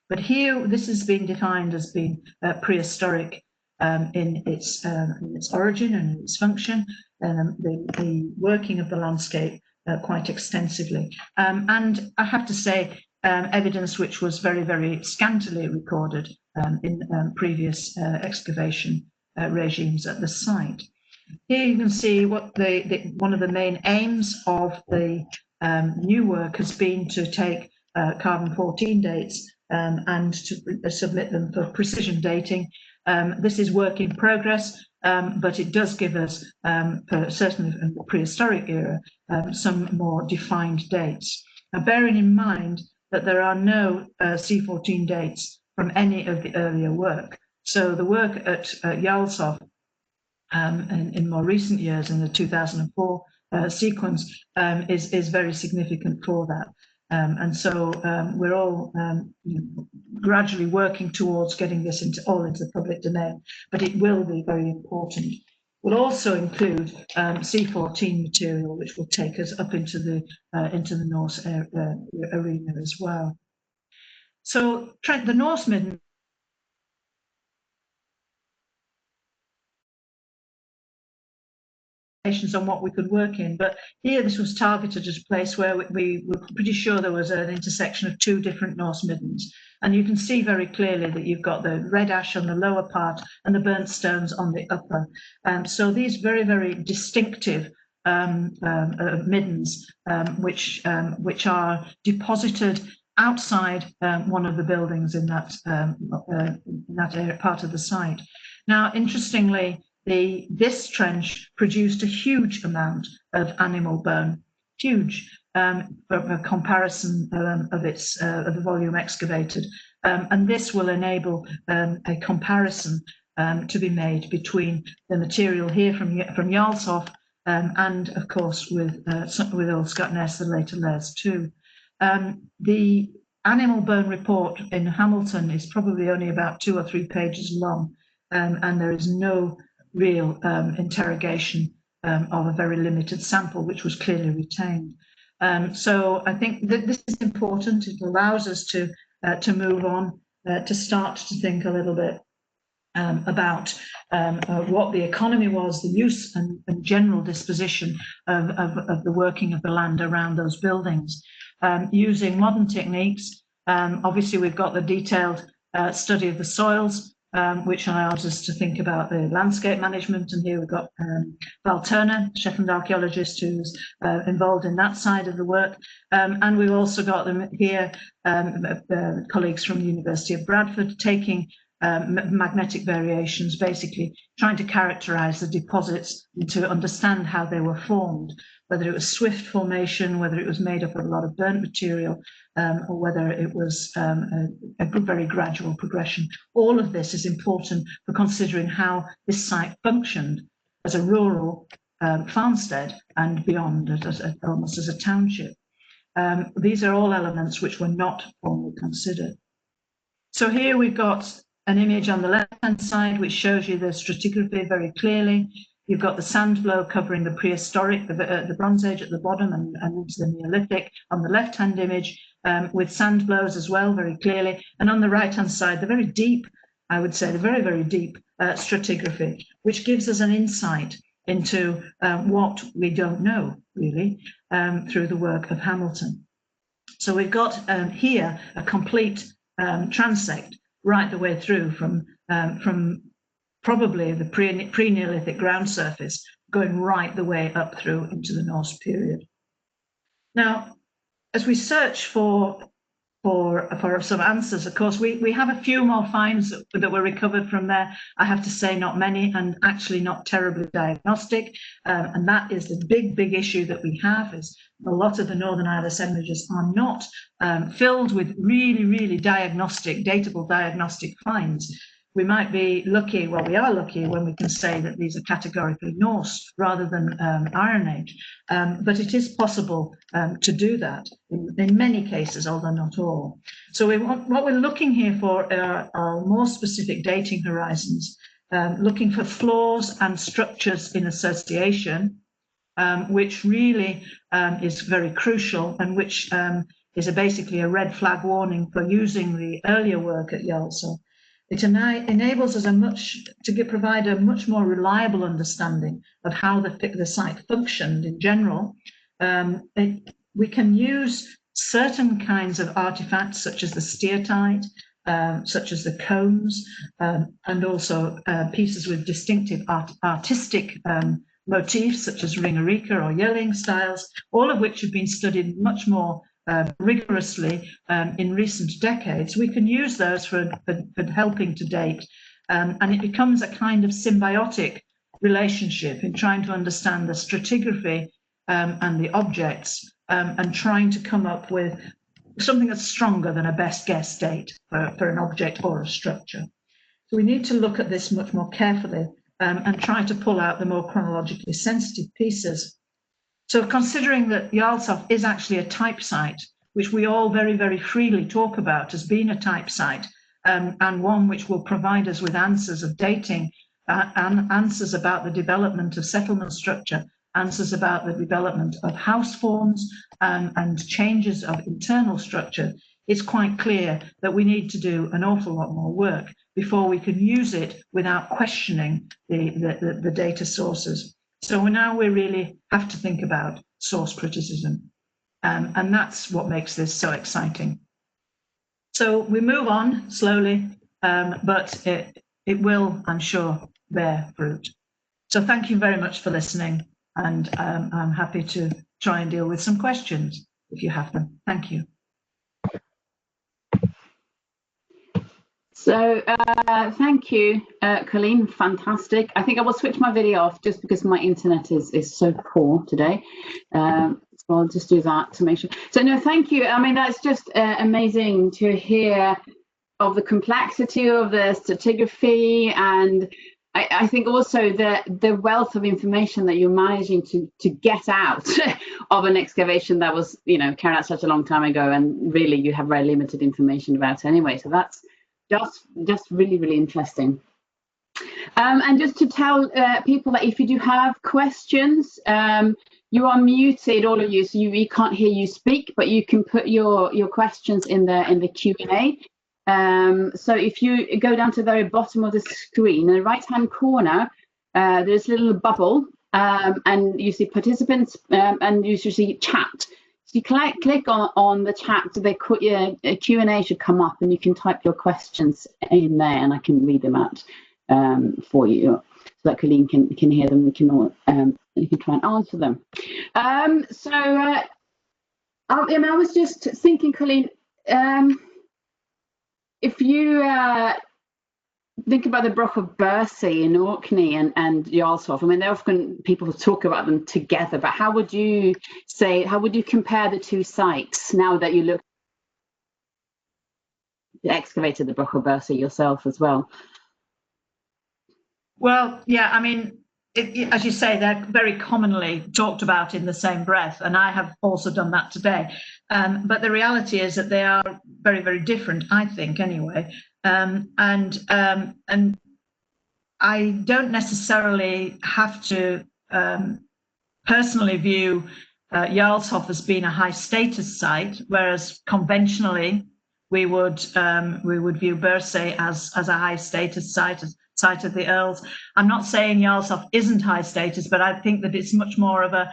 But here, this has been defined as being prehistoric in its origin and its function, and the working of the landscape quite extensively. And I have to say, evidence which was very, very scantily recorded in previous excavation regimes at the site. Here you can see what one of the main aims of the new work has been to take carbon-14 dates and to submit them for precision dating. This is work in progress, but it does give us, certainly in the prehistoric era, some more defined dates. Now, bearing in mind that there are no C14 dates from any of the earlier work. So the work at Jarlshof in more recent years, in the 2004 sequence is very significant for that. And so we're all gradually working towards getting this into the public domain, but it will be very important. We'll also include C14 material, which will take us up into the Norse arena as well. So the Norse Midden on what we could work in, but here this was targeted as a place where we were pretty sure there was an intersection of two different Norse middens, and you can see very clearly that you've got the red ash on the lower part and the burnt stones on the upper. So these very, very distinctive middens, which are deposited outside one of the buildings in that part of the site. Now, interestingly, this trench produced a huge amount of animal bone, huge, for a comparison of the volume excavated, and this will enable a comparison to be made between the material here from Jarlshof and, of course, with Old Scotness, the later layers too. The animal bone report in Hamilton is probably only about 2 or 3 pages long, and there is no real interrogation of a very limited sample, which was clearly retained. So I think that this is important. It allows us to move on, to start to think a little bit about what the economy was, the use and general disposition of the working of the land around those buildings. Using modern techniques, obviously we've got the detailed study of the soils, which allows us to think about the landscape management. And here we've got Val Turner, Shetland archaeologist, who's involved in that side of the work. And we've also got them here, colleagues from the University of Bradford, taking magnetic variations, basically trying to characterize the deposits and to understand how they were formed, whether it was swift formation, whether it was made up of a lot of burnt material, or whether it was a very gradual progression. All of this is important for considering how this site functioned as a rural farmstead and beyond, almost as a township. These are all elements which were not formally considered. So here we've got an image on the left-hand side which shows you the stratigraphy very clearly. You've got the sand blow covering the prehistoric, the Bronze Age at the bottom, and into the Neolithic on the left-hand image, with sand blows as well, very clearly. And on the right-hand side, the very deep, I would say, the very, very deep stratigraphy, which gives us an insight into what we don't know, really, through the work of Hamilton. So we've got here a complete transect right the way through from probably the pre-Neolithic ground surface, going right the way up through into the Norse period. Now, as we search for some answers, of course, we have a few more finds that were recovered from there. I have to say, not many, and actually not terribly diagnostic. And that is the big issue that we have, is a lot of the Northern Isles images are not filled with really diagnostic, datable diagnostic finds. We might be lucky, well, we are lucky when we can say that these are categorically Norse rather than Iron Age, but it is possible to do that in many cases, although not all. So what we're looking here for are more specific dating horizons, looking for flaws and structures in association, which really is very crucial, and which is basically a red flag warning for using the earlier work at Jarlshof. It enables us to provide a much more reliable understanding of how the site functioned in general. We can use certain kinds of artifacts, such as the steatite, such as the combs, and also pieces with distinctive artistic motifs, such as ringarika or yearling styles, all of which have been studied much more rigorously in recent decades. We can use those for helping to date, and it becomes a kind of symbiotic relationship in trying to understand the stratigraphy and the objects, and trying to come up with something that's stronger than a best guess date for an object or a structure. So we need to look at this much more carefully and try to pull out the more chronologically sensitive pieces. So considering that Jarlshof is actually a type site, which we all very, very freely talk about as being a type site, and one which will provide us with answers of dating, and answers about the development of settlement structure, answers about the development of house forms, and changes of internal structure, it's quite clear that we need to do an awful lot more work before we can use it without questioning the data sources. So now we really have to think about source criticism. And that's what makes this so exciting. So we move on slowly, but it will, I'm sure, bear fruit. So thank you very much for listening, and I'm happy to try and deal with some questions if you have them. Thank you. So thank you, Colleen, fantastic. I think I will switch my video off just because my internet is so poor today. So I'll just do that to make sure. So no, thank you. I mean, that's just amazing to hear of the complexity of the stratigraphy, and I think also the wealth of information that you're managing to get out of an excavation that was, you know, carried out such a long time ago, and really you have very limited information about it anyway. So that's just really, really interesting. And just to tell people that if you do have questions, you are muted, all of you, so we can't hear you speak, but you can put your questions in the Q&A. So if you go down to the very bottom of the screen, in the right-hand corner, there's a little bubble, and you see participants, and you should see chat. So you click on the chat, so the Q&A should come up, and you can type your questions in there, and I can read them out for you, so that Colleen can hear them. We can all you can try and answer them. I was just thinking, Colleen, if you think about the Broch of Bursey in Orkney and Jarlshof, I mean, they often people talk about them together, but how would you compare the two sites now that you excavated the Broch of Bursey yourself as well? Well, yeah, I mean, as you say, they're very commonly talked about in the same breath, and I have also done that today. But the reality is that they are very, very different, I think, anyway. And I don't necessarily have to personally view Jarlshof as being a high status site, whereas conventionally we would view Bursey as a high status site of the Earls. I'm not saying Jarlshof isn't high status, but I think that it's much more of a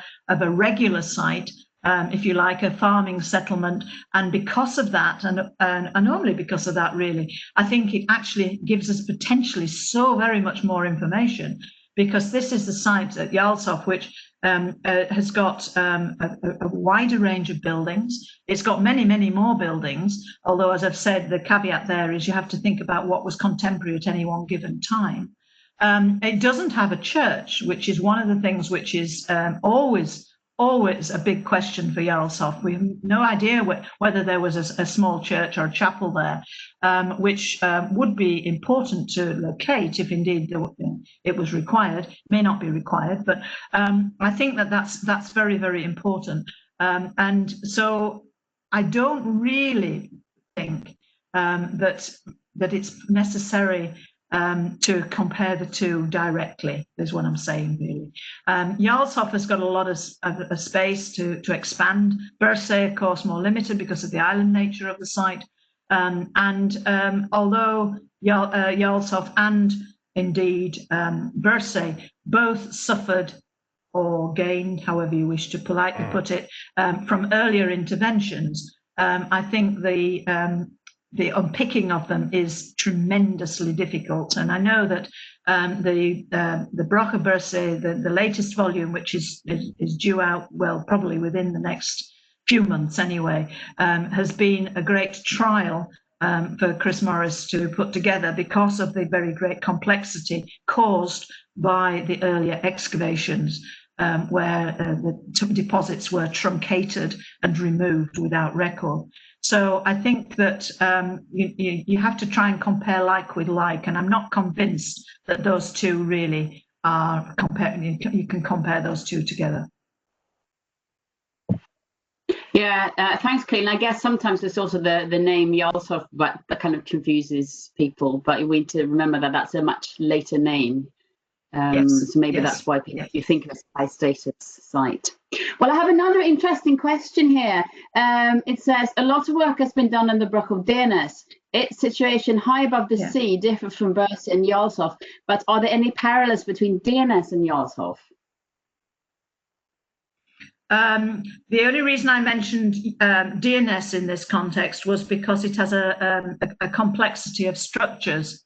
regular site, if you like, a farming settlement. And because of that, and only because of that, really, I think it actually gives us potentially so very much more information, because this is the site at Jarlshof which has got a wider range of buildings. It's got many, many more buildings, although, as I've said, the caveat there is you have to think about what was contemporary at any one given time. It doesn't have a church, which is one of the things which is always a big question for Jarlshof. We have no idea whether there was a small church or a chapel there, which would be important to locate if indeed it was required. It may not be required, but I think that's very, very important. And so I don't really think that it's necessary to compare the two directly, is what I'm saying, really. Jarlshof has got a lot of space to expand. Bursey, of course, more limited because of the island nature of the site. Although Jarlshof and indeed Bursey both suffered or gained, however you wish to politely put it, from earlier interventions, I think the unpicking of them is tremendously difficult. And I know that the Broch of Bursey, the latest volume, which is due out, well, probably within the next few months anyway, has been a great trial for Chris Morris to put together because of the very great complexity caused by the earlier excavations, where the deposits were truncated and removed without record. So I think that you have to try and compare like with like, and I'm not convinced that those two really are comparing. You can compare those two together. Yeah, thanks, Colleen. I guess sometimes it's also the name Jarlshof, but that kind of confuses people. But we need to remember that that's a much later name. Yes. So maybe Yes. that's why you think of a high status site. Well, I have another interesting question here. It says, a lot of work has been done on the Brook of Dearness. Its situation high above the sea differs from Burst and Jarlshof, but are there any parallels between Dearness and Jarlshof? The only reason I mentioned Dearness in this context was because it has a complexity of structures.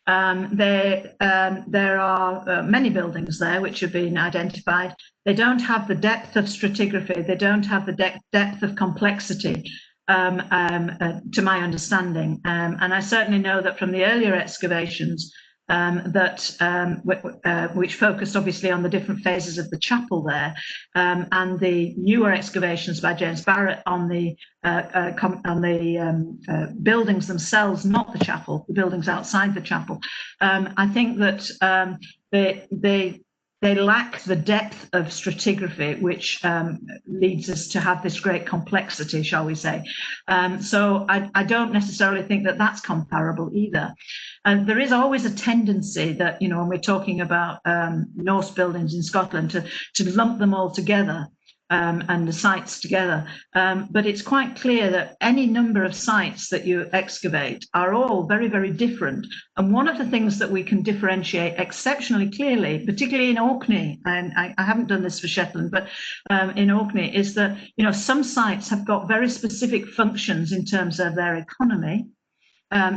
There are many buildings there which have been identified. They don't have the depth of stratigraphy. They don't have the depth of complexity, to my understanding. And I certainly know that from the earlier excavations which focused obviously on the different phases of the chapel there, and the newer excavations by James Barrett on the buildings themselves, not the chapel, the buildings outside the chapel. I think that they lack the depth of stratigraphy, which leads us to have this great complexity, shall we say. So I don't necessarily think that that's comparable either. And there is always a tendency that, you know, when we're talking about Norse buildings in Scotland, to lump them all together and the sites together. But it's quite clear that any number of sites that you excavate are all very, very different. And one of the things that we can differentiate exceptionally clearly, particularly in Orkney, and I haven't done this for Shetland, but in Orkney, is that, you know, some sites have got very specific functions in terms of their economy.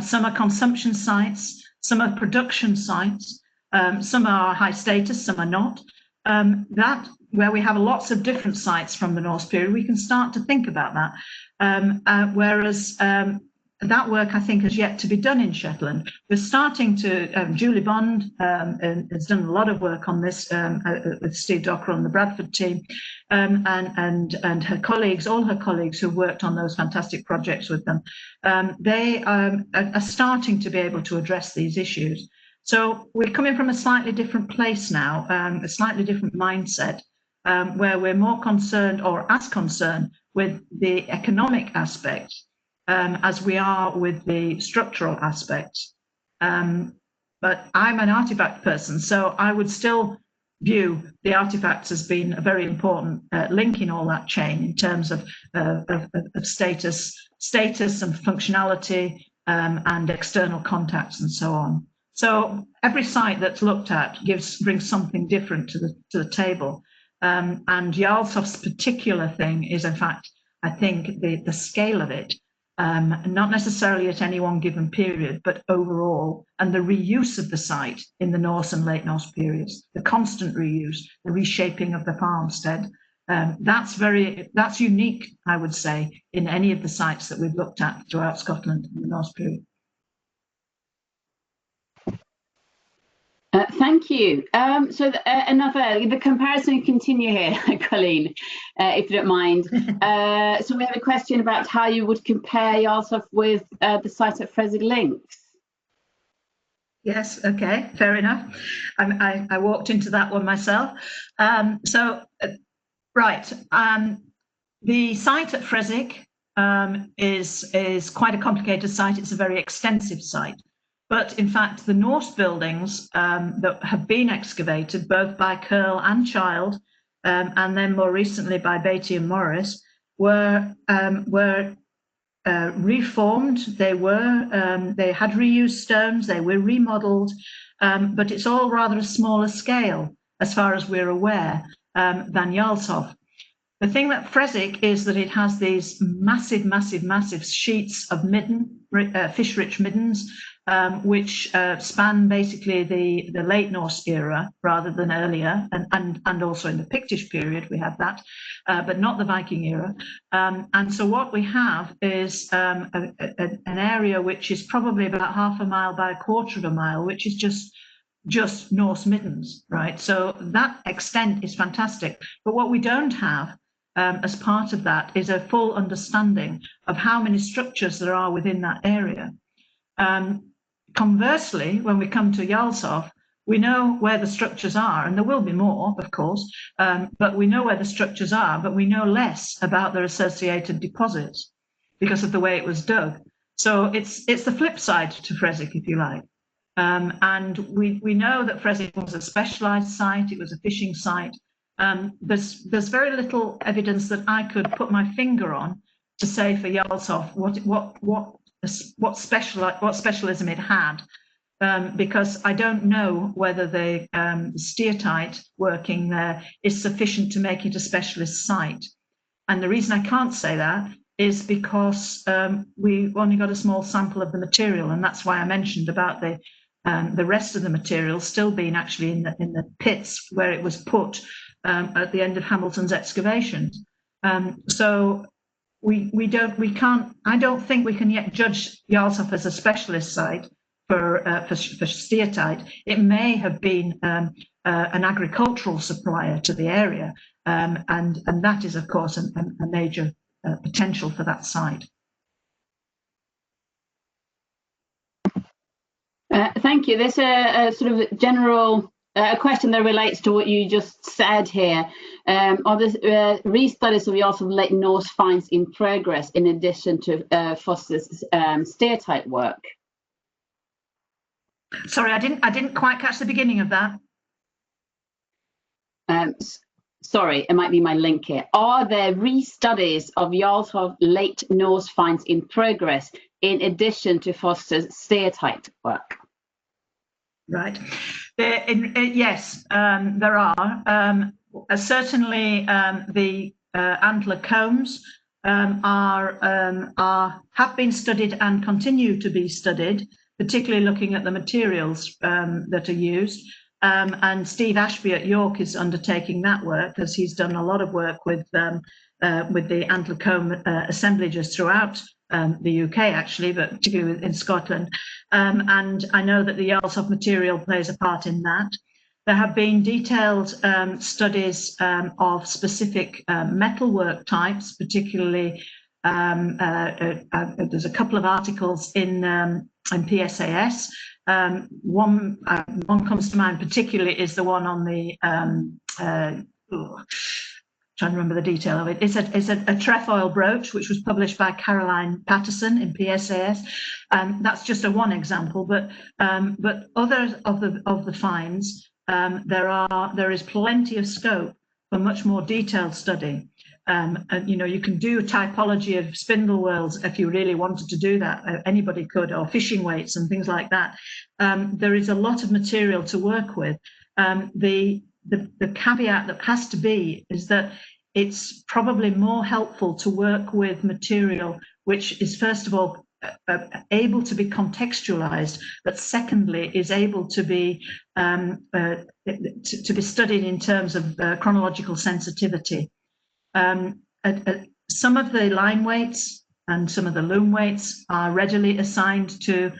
Some are consumption sites, some are production sites, some are high status, some are not. That where we have lots of different sites from the Norse period, we can start to think about that. Whereas that work, I think, has yet to be done in Shetland. We're starting to, Julie Bond has done a lot of work on this with Steve Docker on the Bradford team, and her colleagues, all her colleagues who worked on those fantastic projects with them. They are starting to be able to address these issues. So we're coming from a slightly different place now, a slightly different mindset, where we're more concerned, or as concerned, with the economic aspect as we are with the structural aspects. But I'm an artifact person, so I would still view the artifacts as being a very important link in all that chain in terms of status and functionality and external contacts and so on. So every site that's looked at brings something different to the table. And Jarlshof's particular thing is, in fact, I think the scale of it, not necessarily at any one given period, but overall, and the reuse of the site in the Norse and Late Norse periods, the constant reuse, the reshaping of the farmstead. That's unique, I would say, in any of the sites that we've looked at throughout Scotland in the Norse period. Thank you. So the comparison continue here, Colleen, if you don't mind. So we have a question about how you would compare Jarlshof with the site at Fresig Links. Yes, okay, fair enough. I walked into that one myself. Right, the site at Fresig is quite a complicated site. It's a very extensive site. But in fact, the Norse buildings that have been excavated, both by Curl and Child, and then more recently by Batey and Morris, were reformed. They had reused stones. They were remodeled, but it's all rather a smaller scale, as far as we're aware, than Jarlshof. The thing that Fresig is that it has these massive, massive, massive sheets of midden, fish-rich middens, which span basically the late Norse era rather than earlier, and also in the Pictish period we have that, but not the Viking era. And so what we have is an area which is probably about half a mile by a quarter of a mile, which is just Norse middens, right? So that extent is fantastic. But what we don't have as part of that is a full understanding of how many structures there are within that area. Conversely, when we come to Jarlshof, we know where the structures are, and there will be more, of course, but we know where the structures are, but we know less about their associated deposits because of the way it was dug. So it's the flip side to Freswick, if you like. And we know that Freswick was a specialised site, it was a fishing site. There's very little evidence that I could put my finger on to say for Jarlshof what specialism it had, because I don't know whether the steatite working there is sufficient to make it a specialist site. And the reason I can't say that is because we only got a small sample of the material, and that's why I mentioned about the rest of the material still being actually in the pits where it was put at the end of Hamilton's excavations. So I don't think we can yet judge Jarlshof as a specialist site for steatite. It may have been an agricultural supplier to the area, and that is, of course, a major potential for that site. Thank you. There's a sort of general question that relates to what you just said here. Are the restudies of Jarlshof Late Norse finds in progress in addition to Foster's steatite work? Sorry, I didn't quite catch the beginning of that. Sorry, it might be my link here. Are there restudies of Jarlshof Late Norse finds in progress in addition to Foster's steatite work? Right. Yes, there are. Certainly, the antler combs have been studied and continue to be studied, particularly looking at the materials that are used. And Steve Ashby at York is undertaking that work, because he's done a lot of work with the antler comb assemblages throughout the UK, actually, but particularly in Scotland. And I know that the Jarlshof material plays a part in that. There have been detailed studies of specific metalwork types, particularly there's a couple of articles in PSAS. One comes to mind particularly is the one on the trying to remember the detail of it. It's a trefoil brooch, which was published by Caroline Patterson in PSAS. That's just one example, but others of the finds, there is plenty of scope for much more detailed study. And you can do typology of spindle whorls if you really wanted to do that. Anybody could, or fishing weights and things like that. There is a lot of material to work with. The caveat that has to be is that it's probably more helpful to work with material which is, first of all, able to be contextualized, but secondly is able to be studied in terms of chronological sensitivity. Some of the line weights and some of the loom weights are readily assigned to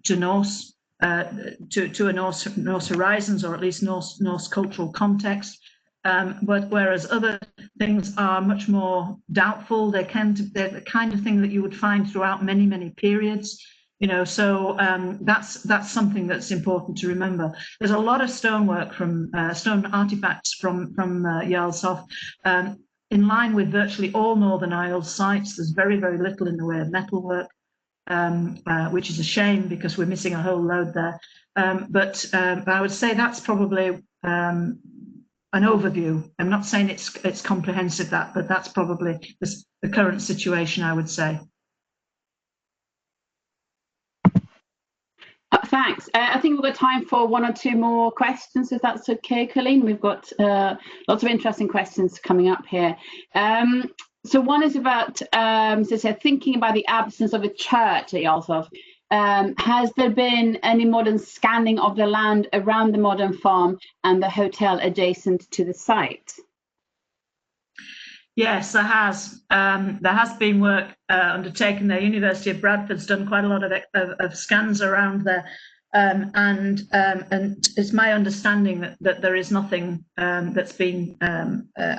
Norse. To a Norse horizons, or at least Norse cultural context, but whereas other things are much more doubtful, they're the kind of thing that you would find throughout many periods. So that's something that's important to remember. There's a lot of stonework from stone artifacts from Jarlshof. In line with virtually all Northern Isles sites, there's very little in the way of metalwork. Which is a shame because we're missing a whole load there. But I would say that's probably an overview. I'm not saying it's comprehensive, but that's probably the current situation, I would say. Thanks. I think we've got time for one or two more questions, if that's okay, Colleen. We've got lots of interesting questions coming up here. So one is about thinking about the absence of a church at Jarlshof. Has there been any modern scanning of the land around the modern farm and the hotel adjacent to the site? Yes, there has. There has been work undertaken there. University of Bradford's done quite a lot of scans around there. And it's my understanding that there is nothing that's been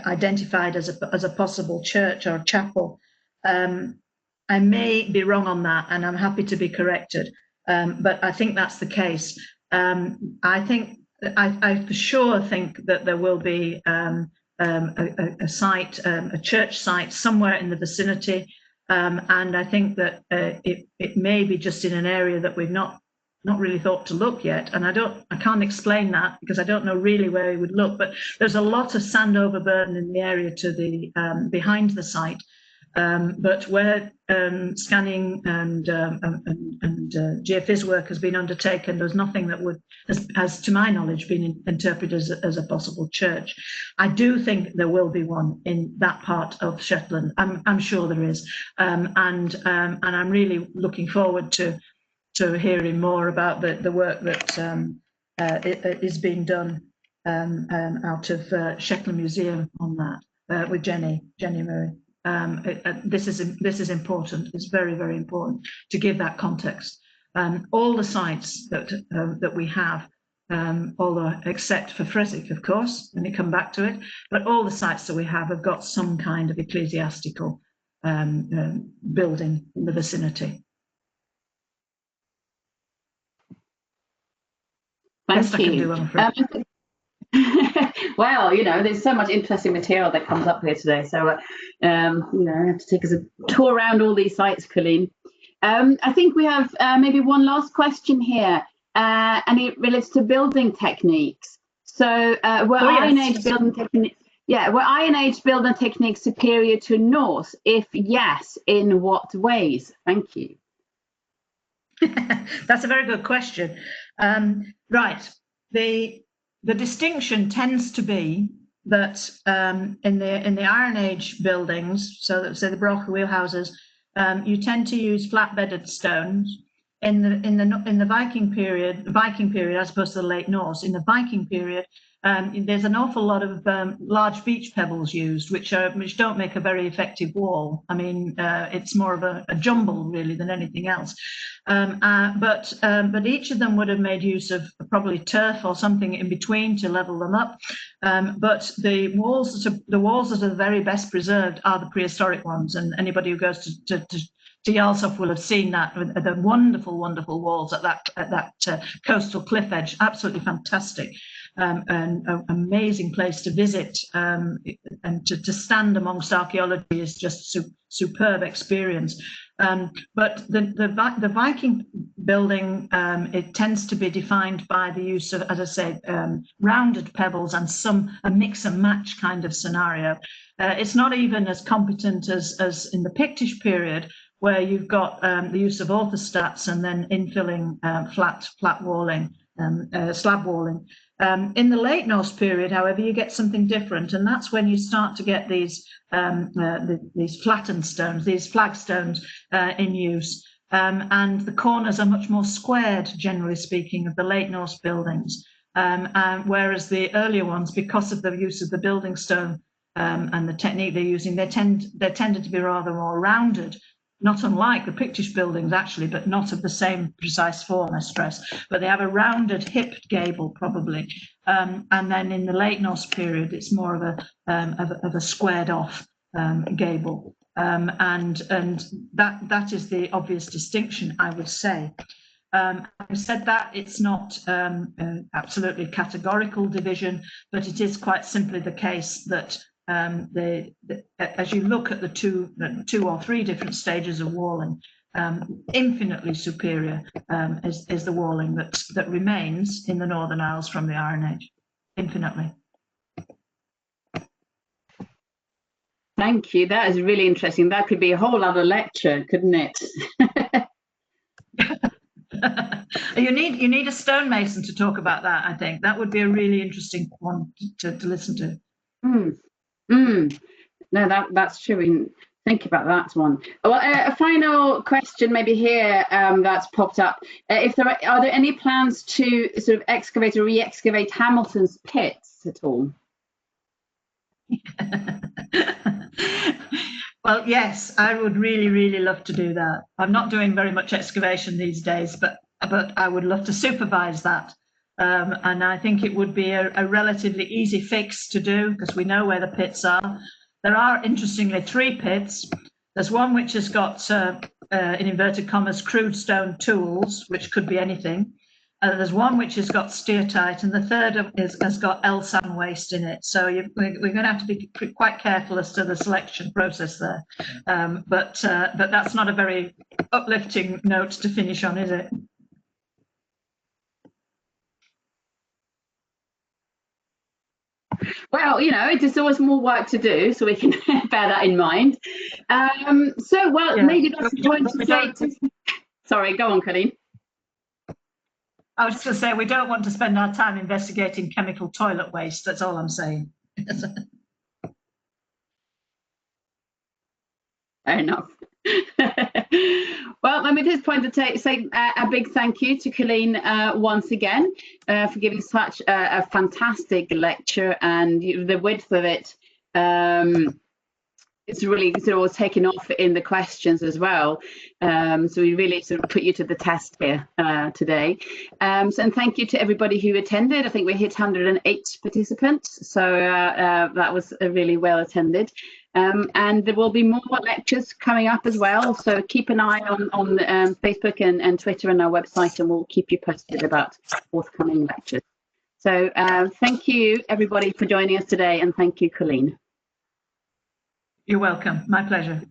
identified as a possible church or chapel. I may be wrong on that, and I'm happy to be corrected. But I think that's the case. I think I for sure think that there will be a site, a church site somewhere in the vicinity, and I think that it may be just in an area that we've not really thought to look yet. And I can't explain that because I don't know really where we would look. But there's a lot of sand overburden in the area to the behind the site. But where scanning and geophys work has been undertaken, there's nothing that has to my knowledge, been interpreted as a possible church. I do think there will be one in that part of Shetland. I'm sure there is, and I'm really looking forward to hearing more about the work that is being done out of Shetland Museum on that with Jenny Murray. This is important. It's very, very important to give that context. All the sites that we have, although except for Freswick, of course, when you come back to it, but all the sites that we have got some kind of ecclesiastical building in the vicinity. Thank you. Well, there's so much interesting material that comes up here today. So, I have to take us a tour around all these sites, Colleen. I think we have maybe one last question here, and it relates to building techniques. So, were Iron Age building techniques? Yeah, were Iron Age building techniques superior to Norse? If yes, in what ways? Thank you. That's a very good question. Right. The distinction tends to be that in the Iron Age buildings, so that say the Broch wheelhouses, you tend to use flat-bedded stones. In the Viking period as opposed to the Late Norse, in the Viking period, there's an awful lot of large beach pebbles used, which don't make a very effective wall. I mean, it's more of a jumble really than anything else. But each of them would have made use of probably turf or something in between to level them up. But the walls that are the very best preserved are the prehistoric ones, and anybody who goes to Jarlshof will have seen that, the wonderful, wonderful walls at that coastal cliff edge. Absolutely fantastic. An amazing place to visit, and to stand amongst archaeology is just superb experience. But the Viking building, it tends to be defined by the use of, as I say, rounded pebbles and a mix and match kind of scenario. It's not even as competent as in the Pictish period, where you've got the use of orthostats and then infilling flat walling, slab walling. In the Late Norse period, however, you get something different, and that's when you start to get these flattened stones, these flagstones in use, and the corners are much more squared, generally speaking, of the Late Norse buildings, whereas the earlier ones, because of the use of the building stone and the technique they're using, they tended to be rather more rounded. Not unlike the Pictish buildings, actually, but not of the same precise form, I stress. But they have a rounded, hipped gable, probably. And then in the Late Norse period, it's more of a squared-off gable. And that is the obvious distinction, I would say. Having said that, it's not absolutely categorical division, but it is quite simply the case that as you look at the two or three different stages of walling, infinitely superior is the walling that remains in the Northern Isles from the Iron Age, infinitely. Thank you. That is really interesting. That could be a whole other lecture, couldn't it? You need a stonemason to talk about that. I think that would be a really interesting one to listen to. No, that's true. We can think about that one. Well, a final question maybe here that's popped up. If are there any plans to sort of excavate or re-excavate Hamilton's pits at all? Well, yes, I would really, really love to do that. I'm not doing very much excavation these days, but I would love to supervise that. And I think it would be a relatively easy fix to do because we know where the pits are. There are, interestingly, 3 pits. There's one which has got, in inverted commas, crude stone tools, which could be anything. There's one which has got steatite, and the third has got L-sand waste in it. So we're going to have to be quite careful as to the selection process there. But that's not a very uplifting note to finish on, is it? Well, you know, there's always more work to do, so we can bear that in mind. Maybe that's the point to say. Sorry, go on, Colleen. I was just going to say, we don't want to spend our time investigating chemical toilet waste. That's all I'm saying. Fair enough. Well, let me just point to say a big thank you to Colleen once again for giving such a fantastic lecture, and the width of it. It's really sort of taken off in the questions as well. So we really sort of put you to the test here today. And thank you to everybody who attended. I think we hit 108 participants, so that was really well attended. And there will be more lectures coming up as well. So keep an eye on Facebook and Twitter and our website, and we'll keep you posted about forthcoming lectures. So thank you, everybody, for joining us today, and thank you, Colleen. You're welcome. My pleasure.